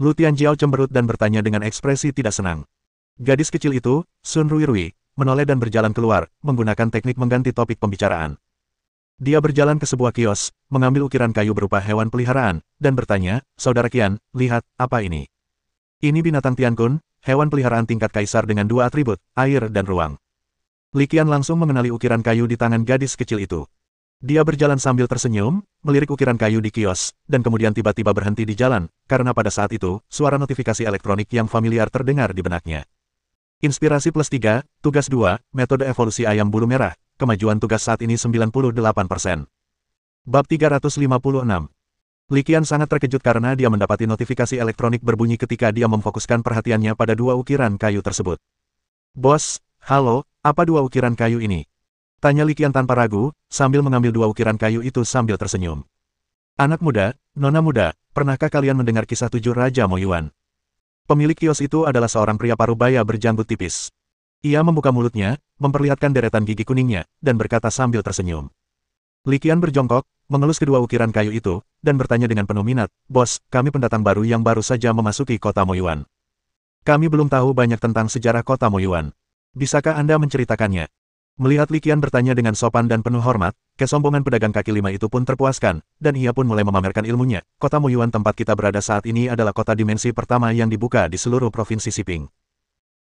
Lu Tianjiao cemberut dan bertanya dengan ekspresi tidak senang. Gadis kecil itu, Sun Ruirui, menoleh dan berjalan keluar, menggunakan teknik mengganti topik pembicaraan. Dia berjalan ke sebuah kios, mengambil ukiran kayu berupa hewan peliharaan, dan bertanya, Saudara Qian, lihat, apa ini? Ini binatang Tiankun, hewan peliharaan tingkat kaisar dengan dua atribut, air dan ruang. Li Qian langsung mengenali ukiran kayu di tangan gadis kecil itu. Dia berjalan sambil tersenyum, melirik ukiran kayu di kios, dan kemudian tiba-tiba berhenti di jalan, karena pada saat itu, suara notifikasi elektronik yang familiar terdengar di benaknya. Inspirasi +3, tugas 2, metode evolusi ayam bulu merah, kemajuan tugas saat ini 98%. Bab 356. Li Qian sangat terkejut karena dia mendapati notifikasi elektronik berbunyi ketika dia memfokuskan perhatiannya pada dua ukiran kayu tersebut. Bos, halo, apa dua ukiran kayu ini? Tanya Li Qian tanpa ragu, sambil mengambil dua ukiran kayu itu sambil tersenyum. Anak muda, nona muda, pernahkah kalian mendengar kisah 7 Raja Mo Yuan? Pemilik kios itu adalah seorang pria parubaya berjanggut tipis. Ia membuka mulutnya, memperlihatkan deretan gigi kuningnya, dan berkata sambil tersenyum. Li Qian berjongkok, mengelus kedua ukiran kayu itu, dan bertanya dengan penuh minat, Bos, kami pendatang baru yang baru saja memasuki kota Mo Yuan. Kami belum tahu banyak tentang sejarah kota Mo Yuan. Bisakah Anda menceritakannya? Melihat Li Qian bertanya dengan sopan dan penuh hormat, kesombongan pedagang kaki lima itu pun terpuaskan, dan ia pun mulai memamerkan ilmunya. Kota Mo Yuan tempat kita berada saat ini adalah kota dimensi pertama yang dibuka di seluruh provinsi Siping.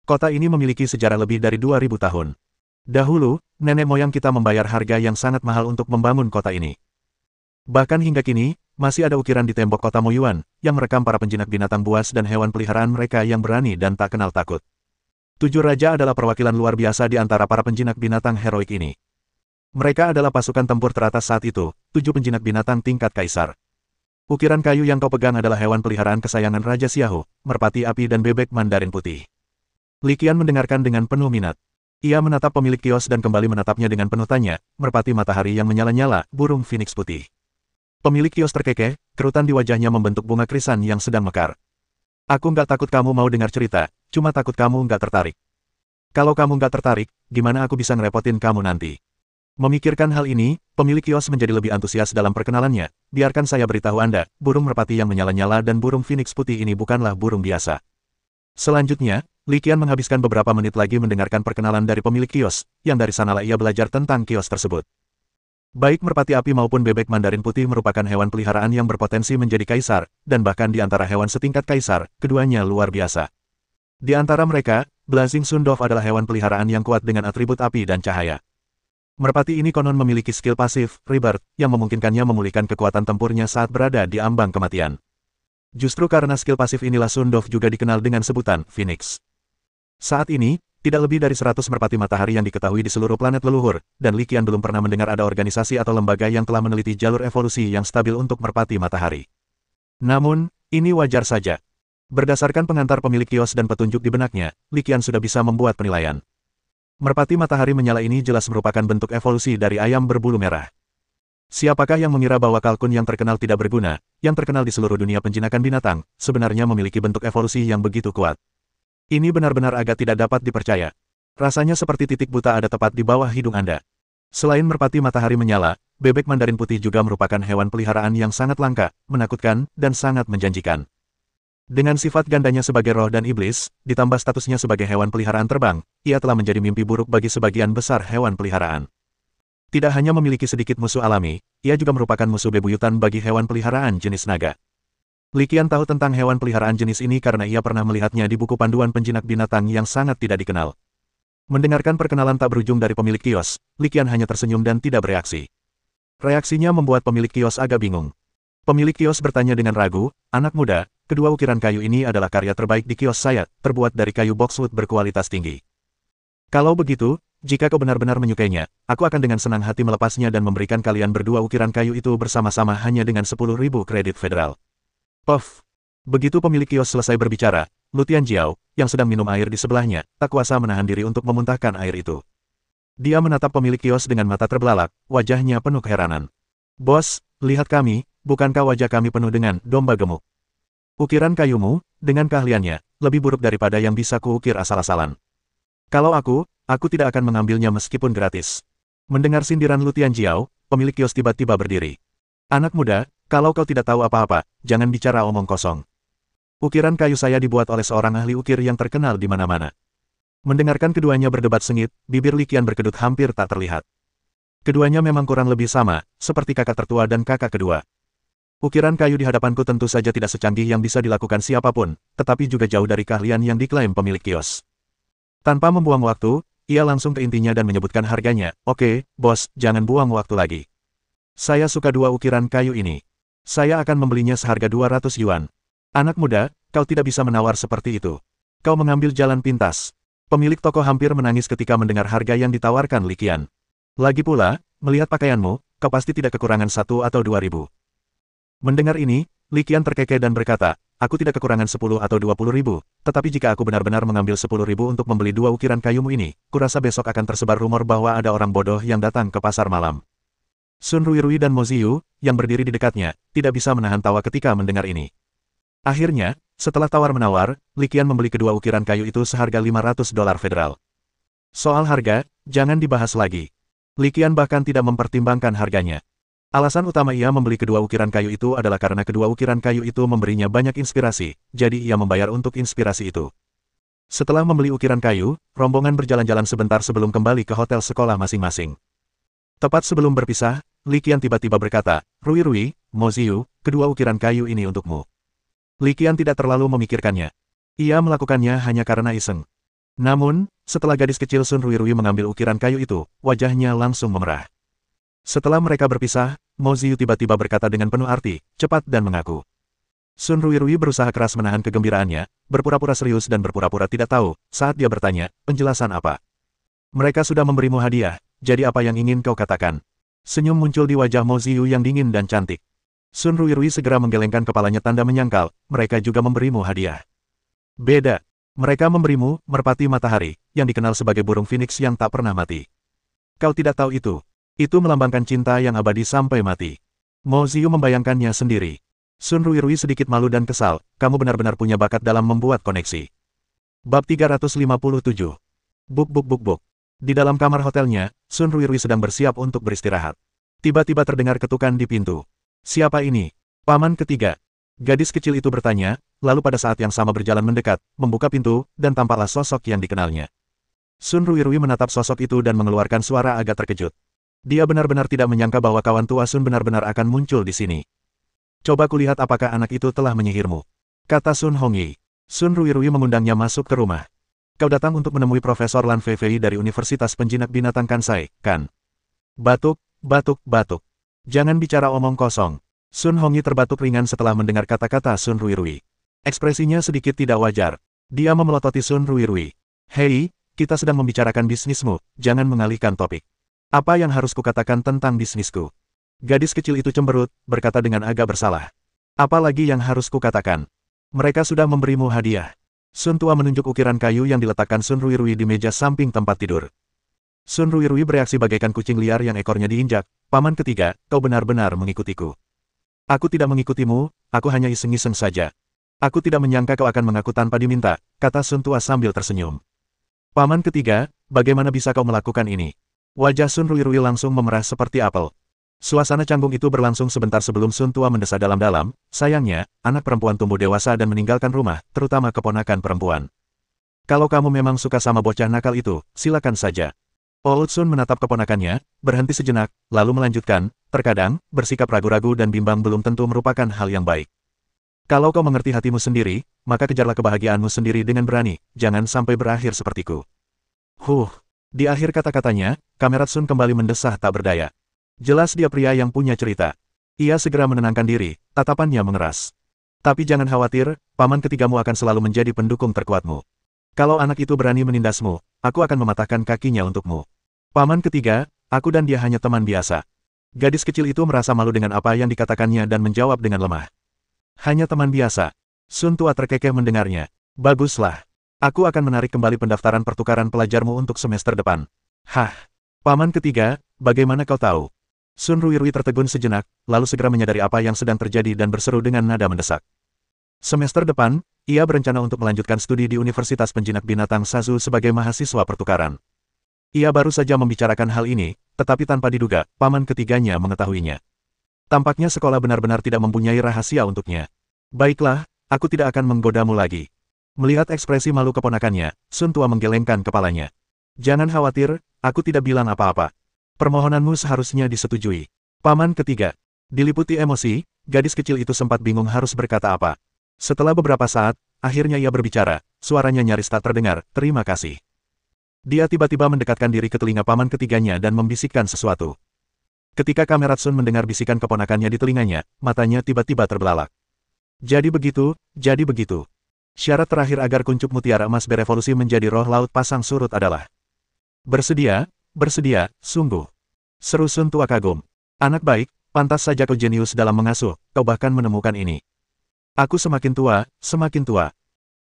Kota ini memiliki sejarah lebih dari 2000 tahun. Dahulu, nenek moyang kita membayar harga yang sangat mahal untuk membangun kota ini. Bahkan hingga kini, masih ada ukiran di tembok kota Mo Yuan, yang merekam para penjinak binatang buas dan hewan peliharaan mereka yang berani dan tak kenal takut. 7 Raja adalah perwakilan luar biasa di antara para penjinak binatang heroik ini. Mereka adalah pasukan tempur teratas saat itu, 7 penjinak binatang tingkat kaisar. Ukiran kayu yang kau pegang adalah hewan peliharaan kesayangan Raja Xiahou, merpati api dan bebek mandarin putih. Li Qian mendengarkan dengan penuh minat. Ia menatap pemilik kios dan kembali menatapnya dengan penuh tanya, merpati matahari yang menyala-nyala, burung phoenix putih. Pemilik kios terkekeh, kerutan di wajahnya membentuk bunga krisan yang sedang mekar. Aku nggak takut kamu mau dengar cerita, cuma takut kamu nggak tertarik. Kalau kamu nggak tertarik, gimana aku bisa ngerepotin kamu nanti? Memikirkan hal ini, pemilik kios menjadi lebih antusias dalam perkenalannya. Biarkan saya beritahu Anda, burung merpati yang menyala-nyala dan burung phoenix putih ini bukanlah burung biasa. Selanjutnya, Li Qian menghabiskan beberapa menit lagi mendengarkan perkenalan dari pemilik kios, yang dari sanalah ia belajar tentang kios tersebut. Baik merpati api maupun bebek mandarin putih merupakan hewan peliharaan yang berpotensi menjadi kaisar, dan bahkan di antara hewan setingkat kaisar, keduanya luar biasa. Di antara mereka, Blazing Sundov adalah hewan peliharaan yang kuat dengan atribut api dan cahaya. Merpati ini konon memiliki skill pasif, Rebirth, yang memungkinkannya memulihkan kekuatan tempurnya saat berada di ambang kematian. Justru karena skill pasif inilah Sundov juga dikenal dengan sebutan Phoenix. Saat ini, tidak lebih dari 100 merpati matahari yang diketahui di seluruh planet leluhur, dan Li Qian belum pernah mendengar ada organisasi atau lembaga yang telah meneliti jalur evolusi yang stabil untuk merpati matahari. Namun, ini wajar saja. Berdasarkan pengantar pemilik kios dan petunjuk di benaknya, Li Qian sudah bisa membuat penilaian. Merpati matahari menyala ini jelas merupakan bentuk evolusi dari ayam berbulu merah. Siapakah yang mengira bahwa kalkun yang terkenal tidak berguna, yang terkenal di seluruh dunia penjinakan binatang, sebenarnya memiliki bentuk evolusi yang begitu kuat? Ini benar-benar agak tidak dapat dipercaya. Rasanya seperti titik buta ada tepat di bawah hidung Anda. Selain merpati matahari menyala, bebek Mandarin putih juga merupakan hewan peliharaan yang sangat langka, menakutkan, dan sangat menjanjikan. Dengan sifat gandanya sebagai roh dan iblis, ditambah statusnya sebagai hewan peliharaan terbang, ia telah menjadi mimpi buruk bagi sebagian besar hewan peliharaan. Tidak hanya memiliki sedikit musuh alami, ia juga merupakan musuh bebuyutan bagi hewan peliharaan jenis naga. Li Qian tahu tentang hewan peliharaan jenis ini karena ia pernah melihatnya di buku panduan penjinak binatang yang sangat tidak dikenal. Mendengarkan perkenalan tak berujung dari pemilik kios, Li Qian hanya tersenyum dan tidak bereaksi. Reaksinya membuat pemilik kios agak bingung. Pemilik kios bertanya dengan ragu, "Anak muda, kedua ukiran kayu ini adalah karya terbaik di kios saya, terbuat dari kayu boxwood berkualitas tinggi. Kalau begitu, jika kau benar-benar menyukainya, aku akan dengan senang hati melepasnya dan memberikan kalian berdua ukiran kayu itu bersama-sama hanya dengan 10.000 kredit federal." Puff. Begitu pemilik kios selesai berbicara, Lu Tianjiao, yang sedang minum air di sebelahnya, tak kuasa menahan diri untuk memuntahkan air itu. Dia menatap pemilik kios dengan mata terbelalak, wajahnya penuh keheranan. "Bos, lihat kami, bukankah wajah kami penuh dengan domba gemuk? Ukiran kayumu, dengan keahliannya, lebih buruk daripada yang bisa kuukir asal-asalan. Kalau aku tidak akan mengambilnya meskipun gratis." Mendengar sindiran Lu Tianjiao, pemilik kios tiba-tiba berdiri. "Anak muda, kalau kau tidak tahu apa-apa, jangan bicara omong kosong. Ukiran kayu saya dibuat oleh seorang ahli ukir yang terkenal di mana-mana." Mendengarkan keduanya berdebat sengit, bibir Li Qian berkedut hampir tak terlihat. Keduanya memang kurang lebih sama, seperti kakak tertua dan kakak kedua. Ukiran kayu di hadapanku tentu saja tidak secanggih yang bisa dilakukan siapapun, tetapi juga jauh dari keahlian yang diklaim pemilik kios. Tanpa membuang waktu, ia langsung ke intinya dan menyebutkan harganya. "Oke, bos, jangan buang waktu lagi. Saya suka dua ukiran kayu ini. Saya akan membelinya seharga 200 yuan. Anak muda, kau tidak bisa menawar seperti itu. Kau mengambil jalan pintas." Pemilik toko hampir menangis ketika mendengar harga yang ditawarkan Li Qian. "Lagi pula, melihat pakaianmu, kau pasti tidak kekurangan 1 atau 2.000. Mendengar ini, Li Qian terkekeh dan berkata, "Aku tidak kekurangan 10 atau 20.000, tetapi jika aku benar-benar mengambil 10.000 untuk membeli dua ukiran kayumu ini, kurasa besok akan tersebar rumor bahwa ada orang bodoh yang datang ke pasar malam." Sun Ruirui dan Mo Ziyu, yang berdiri di dekatnya, tidak bisa menahan tawa ketika mendengar ini. Akhirnya, setelah tawar-menawar, Li Qian membeli kedua ukiran kayu itu seharga 500 dolar federal. Soal harga, jangan dibahas lagi. Li Qian bahkan tidak mempertimbangkan harganya. Alasan utama ia membeli kedua ukiran kayu itu adalah karena kedua ukiran kayu itu memberinya banyak inspirasi, jadi ia membayar untuk inspirasi itu. Setelah membeli ukiran kayu, rombongan berjalan-jalan sebentar sebelum kembali ke hotel sekolah masing-masing. Tepat sebelum berpisah, Li Qian tiba-tiba berkata, "Ruirui, Mo Ziyu, kedua ukiran kayu ini untukmu." Li Qian tidak terlalu memikirkannya. Ia melakukannya hanya karena iseng. Namun, setelah gadis kecil Sun Ruirui mengambil ukiran kayu itu, wajahnya langsung memerah. Setelah mereka berpisah, Mo Ziyu tiba-tiba berkata dengan penuh arti, cepat dan mengaku. Sun Ruirui berusaha keras menahan kegembiraannya, berpura-pura serius dan berpura-pura tidak tahu, saat dia bertanya, "Penjelasan apa? Mereka sudah memberimu hadiah, jadi apa yang ingin kau katakan?" Senyum muncul di wajah Mo Ziyu yang dingin dan cantik. Sun Ruirui segera menggelengkan kepalanya tanda menyangkal, "Mereka juga memberimu hadiah." "Beda. Mereka memberimu merpati matahari, yang dikenal sebagai burung phoenix yang tak pernah mati. Kau tidak tahu itu. Itu melambangkan cinta yang abadi sampai mati." Mo Ziyu membayangkannya sendiri. Sun Ruirui sedikit malu dan kesal, "Kamu benar-benar punya bakat dalam membuat koneksi." Bab 357. Buk buk buk buk. Di dalam kamar hotelnya, Sun Ruirui sedang bersiap untuk beristirahat. Tiba-tiba terdengar ketukan di pintu. "Siapa ini?" "Paman ketiga." Gadis kecil itu bertanya, lalu pada saat yang sama berjalan mendekat, membuka pintu, dan tampaklah sosok yang dikenalnya. Sun Ruirui menatap sosok itu dan mengeluarkan suara agak terkejut. Dia benar-benar tidak menyangka bahwa kawan tua Sun benar-benar akan muncul di sini. "Coba kulihat apakah anak itu telah menyihirmu," kata Sun Hongyi. Sun Ruirui mengundangnya masuk ke rumah. "Kau datang untuk menemui Profesor Lan Feifei dari Universitas Penjinak Binatang Kansai, kan?" Batuk, batuk, batuk. "Jangan bicara omong kosong." Sun Hongyi terbatuk ringan setelah mendengar kata-kata Sun Ruirui. Ekspresinya sedikit tidak wajar. Dia memelototi Sun Ruirui. "Hei, kita sedang membicarakan bisnismu, jangan mengalihkan topik. Apa yang harus kukatakan tentang bisnisku?" Gadis kecil itu cemberut, berkata dengan agak bersalah. "Apa lagi yang harus kukatakan? Mereka sudah memberimu hadiah." Sun tua menunjuk ukiran kayu yang diletakkan Sun Ruirui di meja samping tempat tidur. Sun Ruirui bereaksi bagaikan kucing liar yang ekornya diinjak. Paman ketiga, kau benar-benar mengikutiku. Aku tidak mengikutimu, aku hanya iseng-iseng saja. Aku tidak menyangka kau akan mengaku tanpa diminta, kata Sun Tua sambil tersenyum. Paman ketiga, bagaimana bisa kau melakukan ini? Wajah Sun Ruirui langsung memerah seperti apel. Suasana canggung itu berlangsung sebentar sebelum Sun Tua mendesah dalam-dalam. Sayangnya, anak perempuan tumbuh dewasa dan meninggalkan rumah, terutama keponakan perempuan. Kalau kamu memang suka sama bocah nakal itu, silakan saja. Old Sun menatap keponakannya, berhenti sejenak, lalu melanjutkan, terkadang, bersikap ragu-ragu dan bimbang belum tentu merupakan hal yang baik. Kalau kau mengerti hatimu sendiri, maka kejarlah kebahagiaanmu sendiri dengan berani, jangan sampai berakhir sepertiku. Di akhir kata-katanya, Kamerat Sun kembali mendesah tak berdaya. Jelas dia pria yang punya cerita. Ia segera menenangkan diri, tatapannya mengeras. Tapi jangan khawatir, paman ketigamu akan selalu menjadi pendukung terkuatmu. Kalau anak itu berani menindasmu, aku akan mematahkan kakinya untukmu. Paman ketiga, aku dan dia hanya teman biasa. Gadis kecil itu merasa malu dengan apa yang dikatakannya dan menjawab dengan lemah. Hanya teman biasa. Sun Tua terkekeh mendengarnya. Baguslah. Aku akan menarik kembali pendaftaran pertukaran pelajarmu untuk semester depan. Hah? Paman ketiga, bagaimana kau tahu? Sun Ruirui tertegun sejenak, lalu segera menyadari apa yang sedang terjadi dan berseru dengan nada mendesak. Semester depan, ia berencana untuk melanjutkan studi di Universitas Penjinak Binatang Sazu sebagai mahasiswa pertukaran. Ia baru saja membicarakan hal ini, tetapi tanpa diduga, paman ketiganya mengetahuinya. Tampaknya sekolah benar-benar tidak mempunyai rahasia untuknya. Baiklah, aku tidak akan menggodamu lagi. Melihat ekspresi malu keponakannya, Sun Tua menggelengkan kepalanya. Jangan khawatir, aku tidak bilang apa-apa. Permohonanmu seharusnya disetujui. Paman ketiga. Diliputi emosi, gadis kecil itu sempat bingung harus berkata apa. Setelah beberapa saat, akhirnya ia berbicara, suaranya nyaris tak terdengar, terima kasih. Dia tiba-tiba mendekatkan diri ke telinga paman ketiganya dan membisikkan sesuatu. Ketika Kamerat Sun mendengar bisikan keponakannya di telinganya, matanya tiba-tiba terbelalak. Jadi begitu. Syarat terakhir agar kuncup mutiara emas berevolusi menjadi roh laut pasang surut adalah bersedia, sungguh. Seru Sun Tua kagum. Anak baik, pantas saja kau jenius dalam mengasuh, kau bahkan menemukan ini. Aku semakin tua.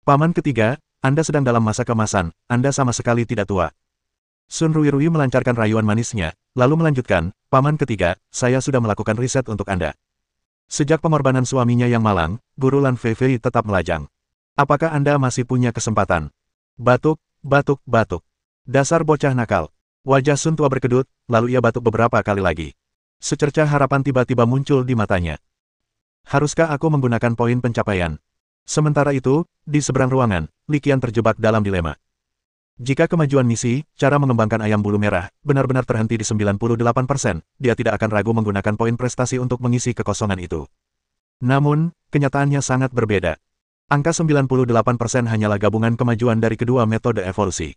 Paman ketiga, Anda sedang dalam masa kemasan, Anda sama sekali tidak tua. Sun Ruirui melancarkan rayuan manisnya, lalu melanjutkan, Paman ketiga, saya sudah melakukan riset untuk Anda. Sejak pengorbanan suaminya yang malang, Guru Lan Feifei tetap melajang. Apakah Anda masih punya kesempatan? Batuk. Dasar bocah nakal. Wajah Sun Tua berkedut, lalu ia batuk beberapa kali lagi. Secercah harapan tiba-tiba muncul di matanya. Haruskah aku menggunakan poin pencapaian? Sementara itu, di seberang ruangan, Li Qian terjebak dalam dilema. Jika kemajuan misi, cara mengembangkan ayam bulu merah, benar-benar terhenti di 98%, dia tidak akan ragu menggunakan poin prestasi untuk mengisi kekosongan itu. Namun, kenyataannya sangat berbeda. Angka 98% hanyalah gabungan kemajuan dari kedua metode evolusi.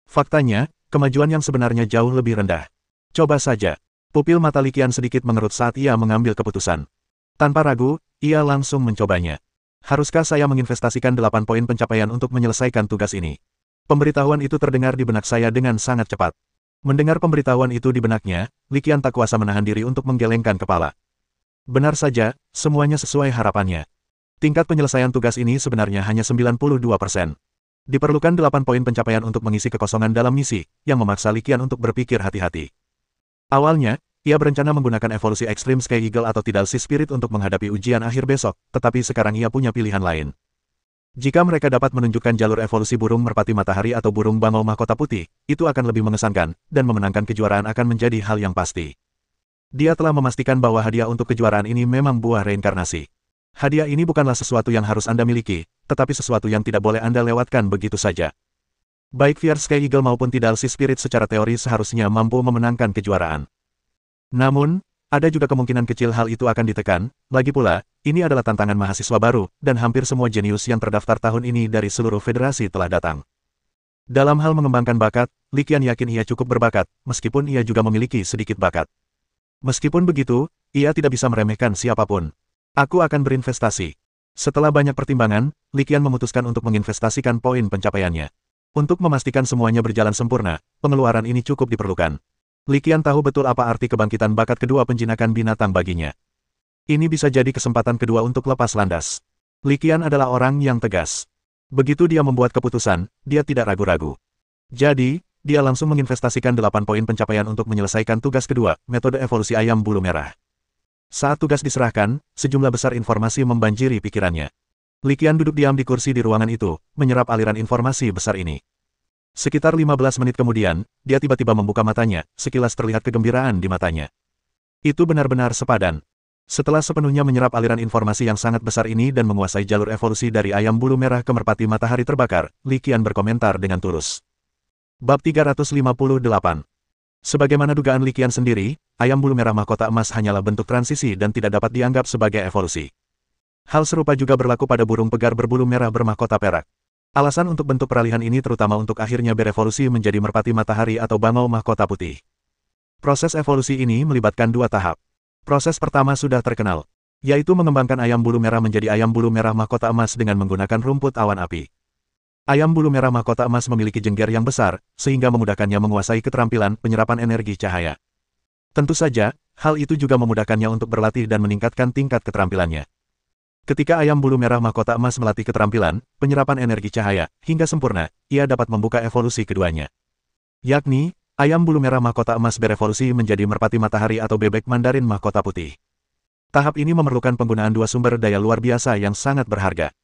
Faktanya, kemajuan yang sebenarnya jauh lebih rendah. Coba saja. Pupil mata Li Qian sedikit mengerut saat ia mengambil keputusan. Tanpa ragu, ia langsung mencobanya. Haruskah saya menginvestasikan 8 poin pencapaian untuk menyelesaikan tugas ini? Pemberitahuan itu terdengar di benak saya dengan sangat cepat. Mendengar pemberitahuan itu di benaknya, Li Qian tak kuasa menahan diri untuk menggelengkan kepala. Benar saja, semuanya sesuai harapannya. Tingkat penyelesaian tugas ini sebenarnya hanya 92%. Diperlukan 8 poin pencapaian untuk mengisi kekosongan dalam misi, yang memaksa Li Qian untuk berpikir hati-hati. Awalnya, ia berencana menggunakan evolusi ekstrim Sky Eagle atau Tidal Sea Spirit untuk menghadapi ujian akhir besok, tetapi sekarang ia punya pilihan lain. Jika mereka dapat menunjukkan jalur evolusi burung merpati matahari atau burung bangau mahkota putih, itu akan lebih mengesankan, dan memenangkan kejuaraan akan menjadi hal yang pasti. Dia telah memastikan bahwa hadiah untuk kejuaraan ini memang buah reinkarnasi. Hadiah ini bukanlah sesuatu yang harus Anda miliki, tetapi sesuatu yang tidak boleh Anda lewatkan begitu saja. Baik Fierce Sky Eagle maupun Tidal Sea Spirit secara teori seharusnya mampu memenangkan kejuaraan. Namun, ada juga kemungkinan kecil hal itu akan ditekan, lagi pula, ini adalah tantangan mahasiswa baru, dan hampir semua jenius yang terdaftar tahun ini dari seluruh federasi telah datang. Dalam hal mengembangkan bakat, Li Qian yakin ia cukup berbakat, meskipun ia juga memiliki sedikit bakat. Meskipun begitu, ia tidak bisa meremehkan siapapun. Aku akan berinvestasi. Setelah banyak pertimbangan, Li Qian memutuskan untuk menginvestasikan poin pencapaiannya. Untuk memastikan semuanya berjalan sempurna, pengeluaran ini cukup diperlukan. Li Qian tahu betul apa arti kebangkitan bakat kedua penjinakan binatang baginya. Ini bisa jadi kesempatan kedua untuk lepas landas. Li Qian adalah orang yang tegas. Begitu dia membuat keputusan, dia tidak ragu-ragu. Jadi, dia langsung menginvestasikan 8 poin pencapaian untuk menyelesaikan tugas kedua, metode evolusi ayam bulu merah. Saat tugas diserahkan, sejumlah besar informasi membanjiri pikirannya. Li Qian duduk diam di kursi di ruangan itu, menyerap aliran informasi besar ini. Sekitar 15 menit kemudian, dia tiba-tiba membuka matanya, sekilas terlihat kegembiraan di matanya. Itu benar-benar sepadan. Setelah sepenuhnya menyerap aliran informasi yang sangat besar ini dan menguasai jalur evolusi dari ayam bulu merah ke merpati matahari terbakar, Li Qian berkomentar dengan tulus. Bab 358. Sebagaimana dugaan Li Qian sendiri, ayam bulu merah mahkota emas hanyalah bentuk transisi dan tidak dapat dianggap sebagai evolusi. Hal serupa juga berlaku pada burung pegar berbulu merah bermahkota perak. Alasan untuk bentuk peralihan ini terutama untuk akhirnya berevolusi menjadi merpati matahari atau bangau mahkota putih. Proses evolusi ini melibatkan 2 tahap. Proses pertama sudah terkenal, yaitu mengembangkan ayam bulu merah menjadi ayam bulu merah mahkota emas dengan menggunakan rumput awan api. Ayam bulu merah mahkota emas memiliki jengger yang besar, sehingga memudahkannya menguasai keterampilan penyerapan energi cahaya. Tentu saja, hal itu juga memudahkannya untuk berlatih dan meningkatkan tingkat keterampilannya. Ketika ayam bulu merah mahkota emas melatih keterampilan penyerapan energi cahaya hingga sempurna, ia dapat membuka evolusi keduanya. Yakni, ayam bulu merah mahkota emas berevolusi menjadi merpati matahari atau bebek mandarin mahkota putih. Tahap ini memerlukan penggunaan 2 sumber daya luar biasa yang sangat berharga.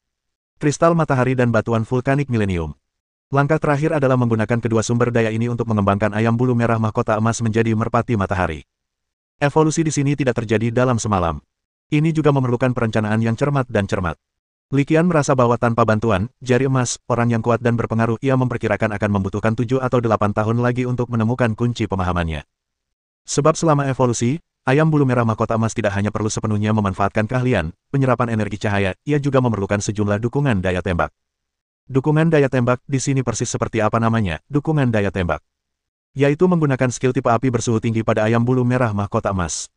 Kristal matahari dan batuan vulkanik milenium. Langkah terakhir adalah menggunakan kedua sumber daya ini untuk mengembangkan ayam bulu merah mahkota emas menjadi merpati matahari. Evolusi di sini tidak terjadi dalam semalam. Ini juga memerlukan perencanaan yang cermat dan cermat. Li Qian merasa bahwa tanpa bantuan jari emas, orang yang kuat dan berpengaruh, ia memperkirakan akan membutuhkan 7 atau 8 tahun lagi untuk menemukan kunci pemahamannya. Sebab selama evolusi, ayam bulu merah mahkota emas tidak hanya perlu sepenuhnya memanfaatkan keahlian penyerapan energi cahaya, ia juga memerlukan sejumlah dukungan daya tembak. Dukungan daya tembak di sini persis seperti apa namanya, dukungan daya tembak. Yaitu menggunakan skill tipe api bersuhu tinggi pada ayam bulu merah mahkota emas.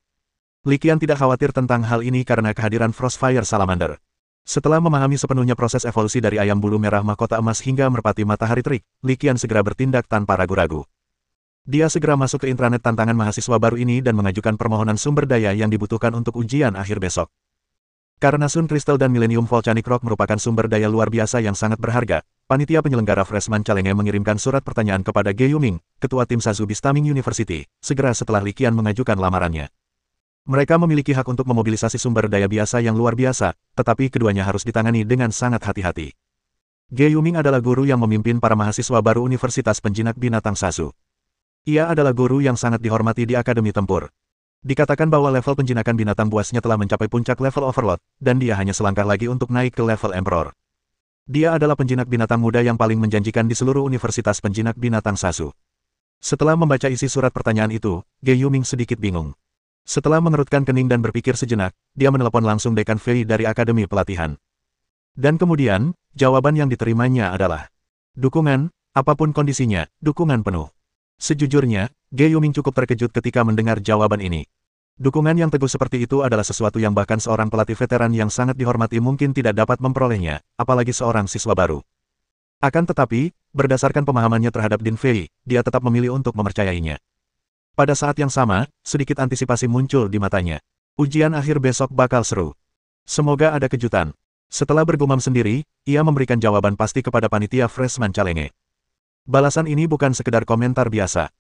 Li Qian tidak khawatir tentang hal ini karena kehadiran Frostfire Salamander. Setelah memahami sepenuhnya proses evolusi dari ayam bulu merah mahkota emas hingga merpati matahari terik, Li Qian segera bertindak tanpa ragu-ragu. Dia segera masuk ke intranet tantangan mahasiswa baru ini dan mengajukan permohonan sumber daya yang dibutuhkan untuk ujian akhir besok. Karena Sun Crystal dan Millennium Volcanic Rock merupakan sumber daya luar biasa yang sangat berharga, panitia penyelenggara Freshman Challenge mengirimkan surat pertanyaan kepada Ge Yuming, ketua tim Sazu Bistaming University, segera setelah Li Qian mengajukan lamarannya. Mereka memiliki hak untuk memobilisasi sumber daya biasa yang luar biasa, tetapi keduanya harus ditangani dengan sangat hati-hati. Ge Yuming adalah guru yang memimpin para mahasiswa baru Universitas Penjinak Binatang Sazu. Ia adalah guru yang sangat dihormati di Akademi Tempur. Dikatakan bahwa level penjinakan binatang buasnya telah mencapai puncak level Overlord, dan dia hanya selangkah lagi untuk naik ke level Emperor. Dia adalah penjinak binatang muda yang paling menjanjikan di seluruh Universitas Penjinak Binatang Sazu. Setelah membaca isi surat pertanyaan itu, Ge Yuming sedikit bingung. Setelah mengerutkan kening dan berpikir sejenak, dia menelepon langsung Dekan Fei dari Akademi Pelatihan. Dan kemudian, jawaban yang diterimanya adalah dukungan, apapun kondisinya, dukungan penuh. Sejujurnya, Ge Yuming cukup terkejut ketika mendengar jawaban ini. Dukungan yang teguh seperti itu adalah sesuatu yang bahkan seorang pelatih veteran yang sangat dihormati mungkin tidak dapat memperolehnya, apalagi seorang siswa baru. Akan tetapi, berdasarkan pemahamannya terhadap Din Fei, dia tetap memilih untuk mempercayainya. Pada saat yang sama, sedikit antisipasi muncul di matanya. Ujian akhir besok bakal seru. Semoga ada kejutan. Setelah bergumam sendiri, ia memberikan jawaban pasti kepada panitia Freshman Challenge. Balasan ini bukan sekedar komentar biasa.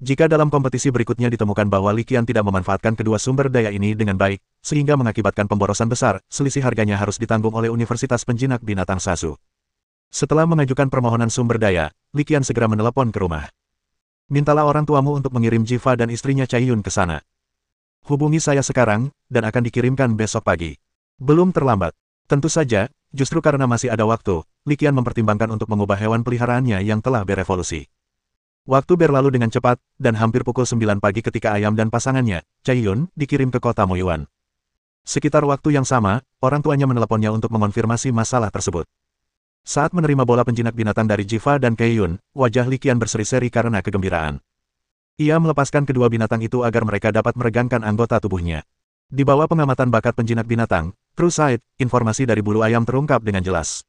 Jika dalam kompetisi berikutnya ditemukan bahwa Li Qian tidak memanfaatkan kedua sumber daya ini dengan baik, sehingga mengakibatkan pemborosan besar, selisih harganya harus ditanggung oleh Universitas Penjinak Binatang Sazu. Setelah mengajukan permohonan sumber daya, Li Qian segera menelepon ke rumah. Mintalah orang tuamu untuk mengirim Jiva dan istrinya Cai Yun ke sana. Hubungi saya sekarang, dan akan dikirimkan besok pagi. Belum terlambat. Tentu saja, justru karena masih ada waktu, Li Qian mempertimbangkan untuk mengubah hewan peliharaannya yang telah berevolusi. Waktu berlalu dengan cepat, dan hampir pukul 9 pagi ketika ayam dan pasangannya, Cai Yun, dikirim ke kota Moyuan. Sekitar waktu yang sama, orang tuanya meneleponnya untuk mengonfirmasi masalah tersebut. Saat menerima bola penjinak binatang dari Jiva dan Cai Yun, wajah Li Qian berseri-seri karena kegembiraan. Ia melepaskan kedua binatang itu agar mereka dapat meregangkan anggota tubuhnya. Di bawah pengamatan bakat penjinak binatang, True Sight, informasi dari bulu ayam terungkap dengan jelas.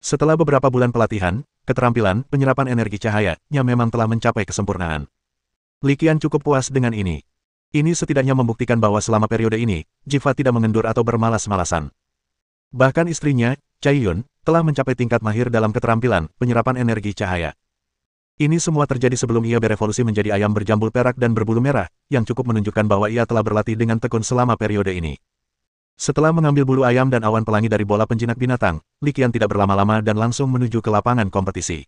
Setelah beberapa bulan pelatihan, keterampilan penyerapan energi cahaya-nya memang telah mencapai kesempurnaan. Li Qian cukup puas dengan ini. Ini setidaknya membuktikan bahwa selama periode ini, Jiva tidak mengendur atau bermalas-malasan. Bahkan istrinya, Cai Yun, telah mencapai tingkat mahir dalam keterampilan penyerapan energi cahaya. Ini semua terjadi sebelum ia berevolusi menjadi ayam berjambul perak dan berbulu merah, yang cukup menunjukkan bahwa ia telah berlatih dengan tekun selama periode ini. Setelah mengambil bulu ayam dan awan pelangi dari bola penjinak binatang, Li Qian tidak berlama-lama dan langsung menuju ke lapangan kompetisi.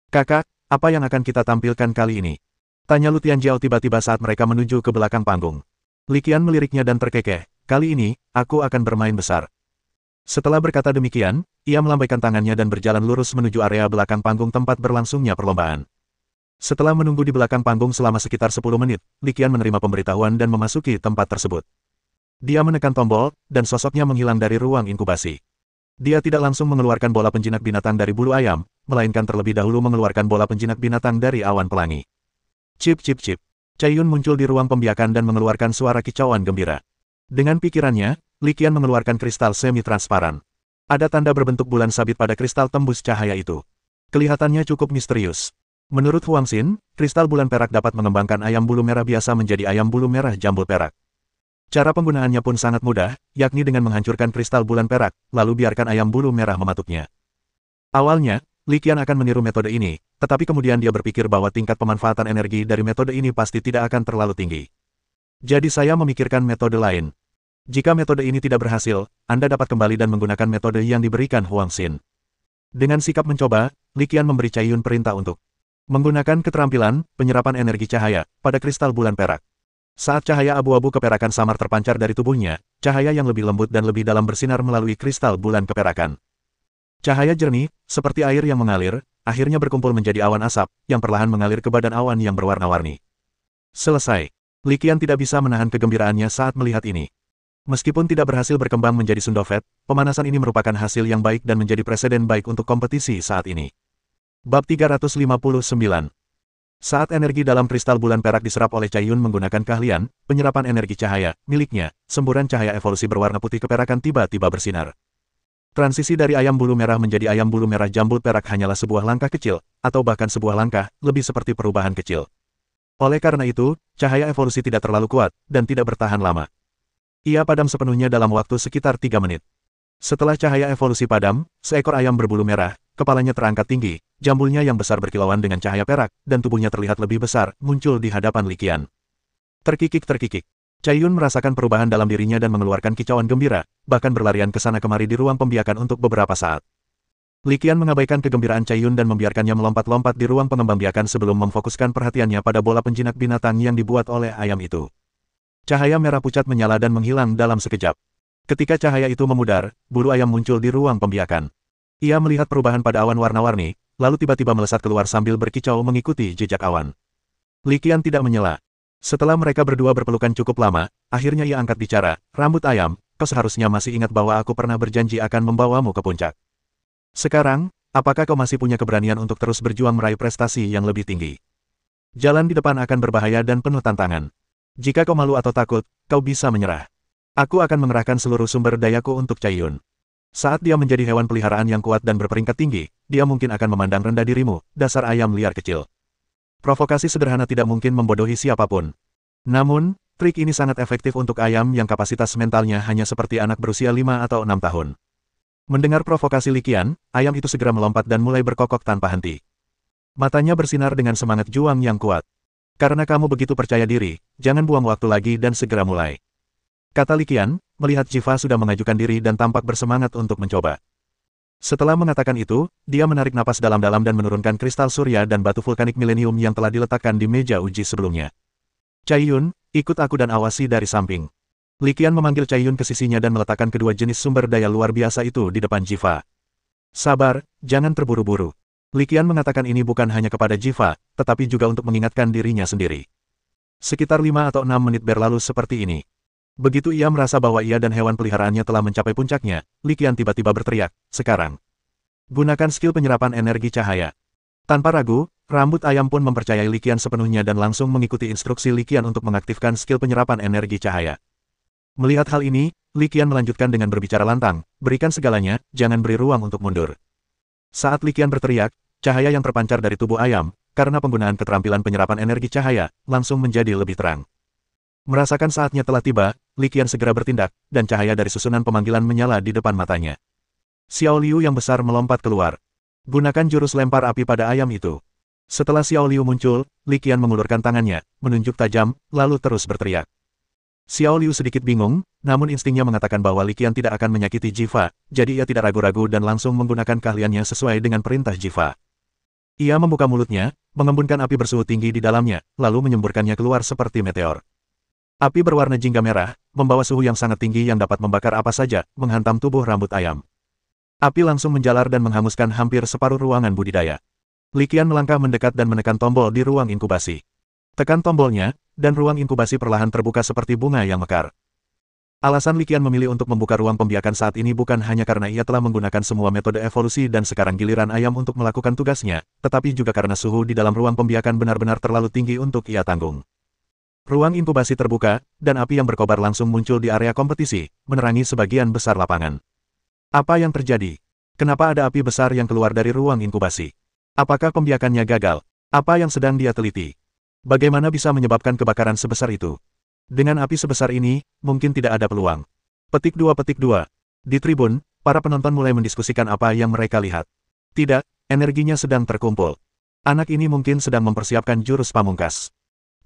Kakak, apa yang akan kita tampilkan kali ini? Tanya Lu Tianjiao tiba-tiba saat mereka menuju ke belakang panggung. Li Qian meliriknya dan terkekeh, kali ini, aku akan bermain besar. Setelah berkata demikian, ia melambaikan tangannya dan berjalan lurus menuju area belakang panggung tempat berlangsungnya perlombaan. Setelah menunggu di belakang panggung selama sekitar 10 menit, Li Qian menerima pemberitahuan dan memasuki tempat tersebut. Dia menekan tombol, dan sosoknya menghilang dari ruang inkubasi. Dia tidak langsung mengeluarkan bola penjinak binatang dari bulu ayam, melainkan terlebih dahulu mengeluarkan bola penjinak binatang dari awan pelangi. Cip cip cip. Cai Yun muncul di ruang pembiakan dan mengeluarkan suara kicauan gembira. Dengan pikirannya, Li Qian mengeluarkan kristal semi-transparan. Ada tanda berbentuk bulan sabit pada kristal tembus cahaya itu. Kelihatannya cukup misterius. Menurut Huang Xin, kristal bulan perak dapat mengembangkan ayam bulu merah biasa menjadi ayam bulu merah jambul perak. Cara penggunaannya pun sangat mudah, yakni dengan menghancurkan kristal bulan perak, lalu biarkan ayam bulu merah mematuknya. Awalnya, Li Qian akan meniru metode ini, tetapi kemudian dia berpikir bahwa tingkat pemanfaatan energi dari metode ini pasti tidak akan terlalu tinggi. Jadi saya memikirkan metode lain. Jika metode ini tidak berhasil, Anda dapat kembali dan menggunakan metode yang diberikan Huang Xin. Dengan sikap mencoba, Li Qian memberi Cai Yun perintah untuk menggunakan keterampilan penyerapan energi cahaya pada kristal bulan perak. Saat cahaya abu-abu keperakan samar terpancar dari tubuhnya, cahaya yang lebih lembut dan lebih dalam bersinar melalui kristal bulan keperakan. Cahaya jernih, seperti air yang mengalir, akhirnya berkumpul menjadi awan asap, yang perlahan mengalir ke badan awan yang berwarna-warni. Selesai. Li Qian tidak bisa menahan kegembiraannya saat melihat ini. Meskipun tidak berhasil berkembang menjadi Sundofet, pemanasan ini merupakan hasil yang baik dan menjadi preseden baik untuk kompetisi saat ini. Bab 359. Saat energi dalam kristal bulan perak diserap oleh Cai Yun menggunakan keahlian penyerapan energi cahaya miliknya, semburan cahaya evolusi berwarna putih keperakan tiba-tiba bersinar. Transisi dari ayam bulu merah menjadi ayam bulu merah jambul perak hanyalah sebuah langkah kecil, atau bahkan sebuah langkah, lebih seperti perubahan kecil. Oleh karena itu, cahaya evolusi tidak terlalu kuat, dan tidak bertahan lama. Ia padam sepenuhnya dalam waktu sekitar 3 menit. Setelah cahaya evolusi padam, seekor ayam berbulu merah, kepalanya terangkat tinggi, jambulnya yang besar berkilauan dengan cahaya perak, dan tubuhnya terlihat lebih besar, muncul di hadapan Li Qian. Terkikik-terkikik. Cai Yun merasakan perubahan dalam dirinya dan mengeluarkan kicauan gembira, bahkan berlarian ke sana kemari di ruang pembiakan untuk beberapa saat. Li Qian mengabaikan kegembiraan Cai Yun dan membiarkannya melompat-lompat di ruang pengembang biakan sebelum memfokuskan perhatiannya pada bola penjinak binatang yang dibuat oleh ayam itu. Cahaya merah pucat menyala dan menghilang dalam sekejap. Ketika cahaya itu memudar, bulu ayam muncul di ruang pembiakan. Ia melihat perubahan pada awan warna-warni, lalu tiba-tiba melesat keluar sambil berkicau mengikuti jejak awan. Li Qian tidak menyela. Setelah mereka berdua berpelukan cukup lama, akhirnya ia angkat bicara, rambut ayam, kau seharusnya masih ingat bahwa aku pernah berjanji akan membawamu ke puncak. Sekarang, apakah kau masih punya keberanian untuk terus berjuang meraih prestasi yang lebih tinggi? Jalan di depan akan berbahaya dan penuh tantangan. Jika kau malu atau takut, kau bisa menyerah. Aku akan mengerahkan seluruh sumber dayaku untuk Cai Yun. Saat dia menjadi hewan peliharaan yang kuat dan berperingkat tinggi, dia mungkin akan memandang rendah dirimu, dasar ayam liar kecil. Provokasi sederhana tidak mungkin membodohi siapapun. Namun, trik ini sangat efektif untuk ayam yang kapasitas mentalnya hanya seperti anak berusia 5 atau 6 tahun. Mendengar provokasi Li Qian, ayam itu segera melompat dan mulai berkokok tanpa henti. Matanya bersinar dengan semangat juang yang kuat. Karena kamu begitu percaya diri, jangan buang waktu lagi dan segera mulai. Kata Li Qian, melihat Jiva sudah mengajukan diri dan tampak bersemangat untuk mencoba. Setelah mengatakan itu, dia menarik napas dalam-dalam dan menurunkan kristal surya dan batu vulkanik milenium yang telah diletakkan di meja uji sebelumnya. Cai Yun, ikut aku dan awasi dari samping. Li Qian memanggil Cai Yun ke sisinya dan meletakkan kedua jenis sumber daya luar biasa itu di depan Jiva. Sabar, jangan terburu-buru. Li Qian mengatakan ini bukan hanya kepada Jiva, tetapi juga untuk mengingatkan dirinya sendiri. Sekitar 5 atau 6 menit berlalu seperti ini. Begitu ia merasa bahwa ia dan hewan peliharaannya telah mencapai puncaknya, Li Qian tiba-tiba berteriak, sekarang. Gunakan skill penyerapan energi cahaya. Tanpa ragu, rambut ayam pun mempercayai Li Qian sepenuhnya dan langsung mengikuti instruksi Li Qian untuk mengaktifkan skill penyerapan energi cahaya. Melihat hal ini, Li Qian melanjutkan dengan berbicara lantang, berikan segalanya, jangan beri ruang untuk mundur. Saat Li Qian berteriak, cahaya yang terpancar dari tubuh ayam, karena penggunaan keterampilan penyerapan energi cahaya, langsung menjadi lebih terang. Merasakan saatnya telah tiba, Li Qian segera bertindak, dan cahaya dari susunan pemanggilan menyala di depan matanya. Xiao Liu yang besar melompat keluar. Gunakan jurus lempar api pada ayam itu. Setelah Xiao Liu muncul, Li Qian mengulurkan tangannya, menunjuk tajam, lalu terus berteriak. Xiao Liu sedikit bingung, namun instingnya mengatakan bahwa Li Qian tidak akan menyakiti Jiva, jadi ia tidak ragu-ragu dan langsung menggunakan keahliannya sesuai dengan perintah Jiva. Ia membuka mulutnya, mengembunkan api bersuhu tinggi di dalamnya, lalu menyemburkannya keluar seperti meteor. Api berwarna jingga merah, membawa suhu yang sangat tinggi yang dapat membakar apa saja, menghantam tubuh rambut ayam. Api langsung menjalar dan menghanguskan hampir separuh ruangan budidaya. Li Qian melangkah mendekat dan menekan tombol di ruang inkubasi. Tekan tombolnya, dan ruang inkubasi perlahan terbuka seperti bunga yang mekar. Alasan Li Qian memilih untuk membuka ruang pembiakan saat ini bukan hanya karena ia telah menggunakan semua metode evolusi dan sekarang giliran ayam untuk melakukan tugasnya, tetapi juga karena suhu di dalam ruang pembiakan benar-benar terlalu tinggi untuk ia tanggung. Ruang inkubasi terbuka, dan api yang berkobar langsung muncul di area kompetisi, menerangi sebagian besar lapangan. Apa yang terjadi? Kenapa ada api besar yang keluar dari ruang inkubasi? Apakah pembiakannya gagal? Apa yang sedang dia teliti? Bagaimana bisa menyebabkan kebakaran sebesar itu? Dengan api sebesar ini, mungkin tidak ada peluang. Petik 2. Di tribun, para penonton mulai mendiskusikan apa yang mereka lihat. Tidak, energinya sedang terkumpul. Anak ini mungkin sedang mempersiapkan jurus pamungkas.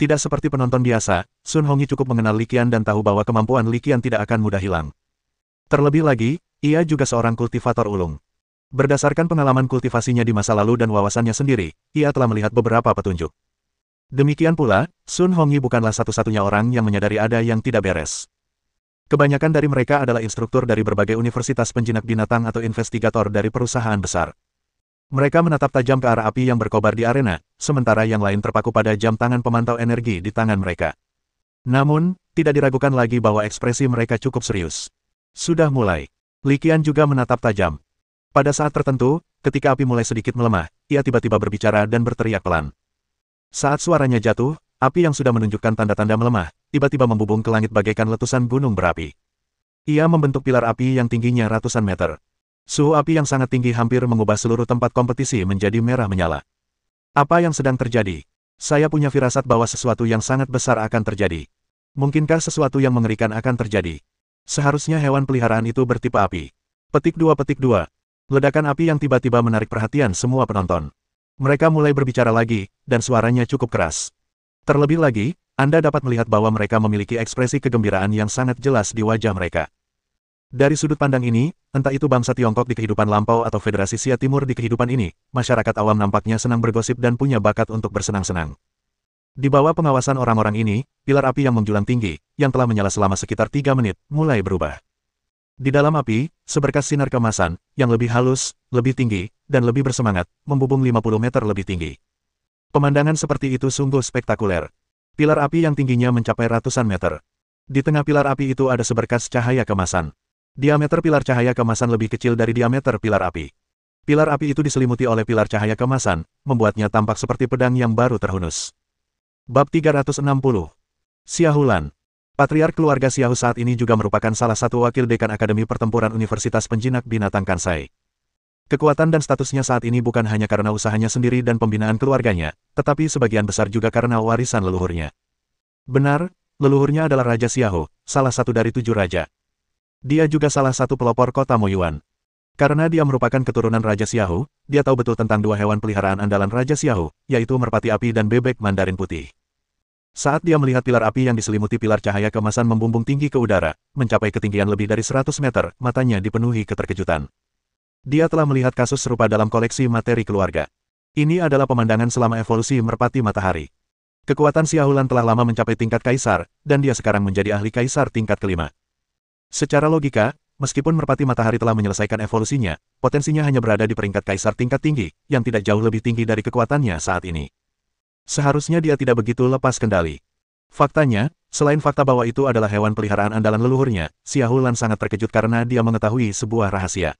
Tidak seperti penonton biasa, Sun Hongyi cukup mengenal Li Qian dan tahu bahwa kemampuan Li Qian tidak akan mudah hilang. Terlebih lagi, ia juga seorang kultivator ulung. Berdasarkan pengalaman kultivasinya di masa lalu dan wawasannya sendiri, ia telah melihat beberapa petunjuk. Demikian pula, Sun Hongyi bukanlah satu-satunya orang yang menyadari ada yang tidak beres. Kebanyakan dari mereka adalah instruktur dari berbagai universitas penjinak binatang atau investigator dari perusahaan besar. Mereka menatap tajam ke arah api yang berkobar di arena, sementara yang lain terpaku pada jam tangan pemantau energi di tangan mereka. Namun, tidak diragukan lagi bahwa ekspresi mereka cukup serius. Sudah mulai. Li Qian juga menatap tajam. Pada saat tertentu, ketika api mulai sedikit melemah, ia tiba-tiba berbicara dan berteriak pelan. Saat suaranya jatuh, api yang sudah menunjukkan tanda-tanda melemah, tiba-tiba membubung ke langit bagaikan letusan gunung berapi. Ia membentuk pilar api yang tingginya ratusan meter. Suhu api yang sangat tinggi hampir mengubah seluruh tempat kompetisi menjadi merah menyala. Apa yang sedang terjadi? Saya punya firasat bahwa sesuatu yang sangat besar akan terjadi. Mungkinkah sesuatu yang mengerikan akan terjadi? Seharusnya hewan peliharaan itu bertipe api. Petik 2. Ledakan api yang tiba-tiba menarik perhatian semua penonton. Mereka mulai berbicara lagi, dan suaranya cukup keras. Terlebih lagi, Anda dapat melihat bahwa mereka memiliki ekspresi kegembiraan yang sangat jelas di wajah mereka. Dari sudut pandang ini, entah itu bangsa Tiongkok di kehidupan lampau atau Federasi Xia Timur di kehidupan ini, masyarakat awam nampaknya senang bergosip dan punya bakat untuk bersenang-senang. Di bawah pengawasan orang-orang ini, pilar api yang menjulang tinggi, yang telah menyala selama sekitar 3 menit, mulai berubah. Di dalam api, seberkas sinar keemasan, yang lebih halus, lebih tinggi, dan lebih bersemangat, membubung 50 meter lebih tinggi. Pemandangan seperti itu sungguh spektakuler. Pilar api yang tingginya mencapai ratusan meter. Di tengah pilar api itu ada seberkas cahaya kemasan. Diameter pilar cahaya kemasan lebih kecil dari diameter pilar api. Pilar api itu diselimuti oleh pilar cahaya kemasan, membuatnya tampak seperti pedang yang baru terhunus. Bab 360. Xiaohulan. Patriark keluarga Xiao saat ini juga merupakan salah satu wakil dekan Akademi Pertempuran Universitas Penjinak Binatang Kansai. Kekuatan dan statusnya saat ini bukan hanya karena usahanya sendiri dan pembinaan keluarganya, tetapi sebagian besar juga karena warisan leluhurnya. Benar, leluhurnya adalah Raja Xiao, salah satu dari 7 raja. Dia juga salah satu pelopor kota Moyuan. Karena dia merupakan keturunan Raja Xiao, dia tahu betul tentang 2 hewan peliharaan andalan Raja Xiao, yaitu merpati api dan bebek Mandarin putih. Saat dia melihat pilar api yang diselimuti pilar cahaya kemasan membumbung tinggi ke udara, mencapai ketinggian lebih dari 100 meter, matanya dipenuhi keterkejutan. Dia telah melihat kasus serupa dalam koleksi materi keluarga. Ini adalah pemandangan selama evolusi merpati matahari. Kekuatan Xiaohulan telah lama mencapai tingkat kaisar, dan dia sekarang menjadi ahli kaisar tingkat kelima. Secara logika, meskipun merpati matahari telah menyelesaikan evolusinya, potensinya hanya berada di peringkat kaisar tingkat tinggi, yang tidak jauh lebih tinggi dari kekuatannya saat ini. Seharusnya dia tidak begitu lepas kendali. Faktanya, selain fakta bahwa itu adalah hewan peliharaan andalan leluhurnya, Xiaohulan sangat terkejut karena dia mengetahui sebuah rahasia.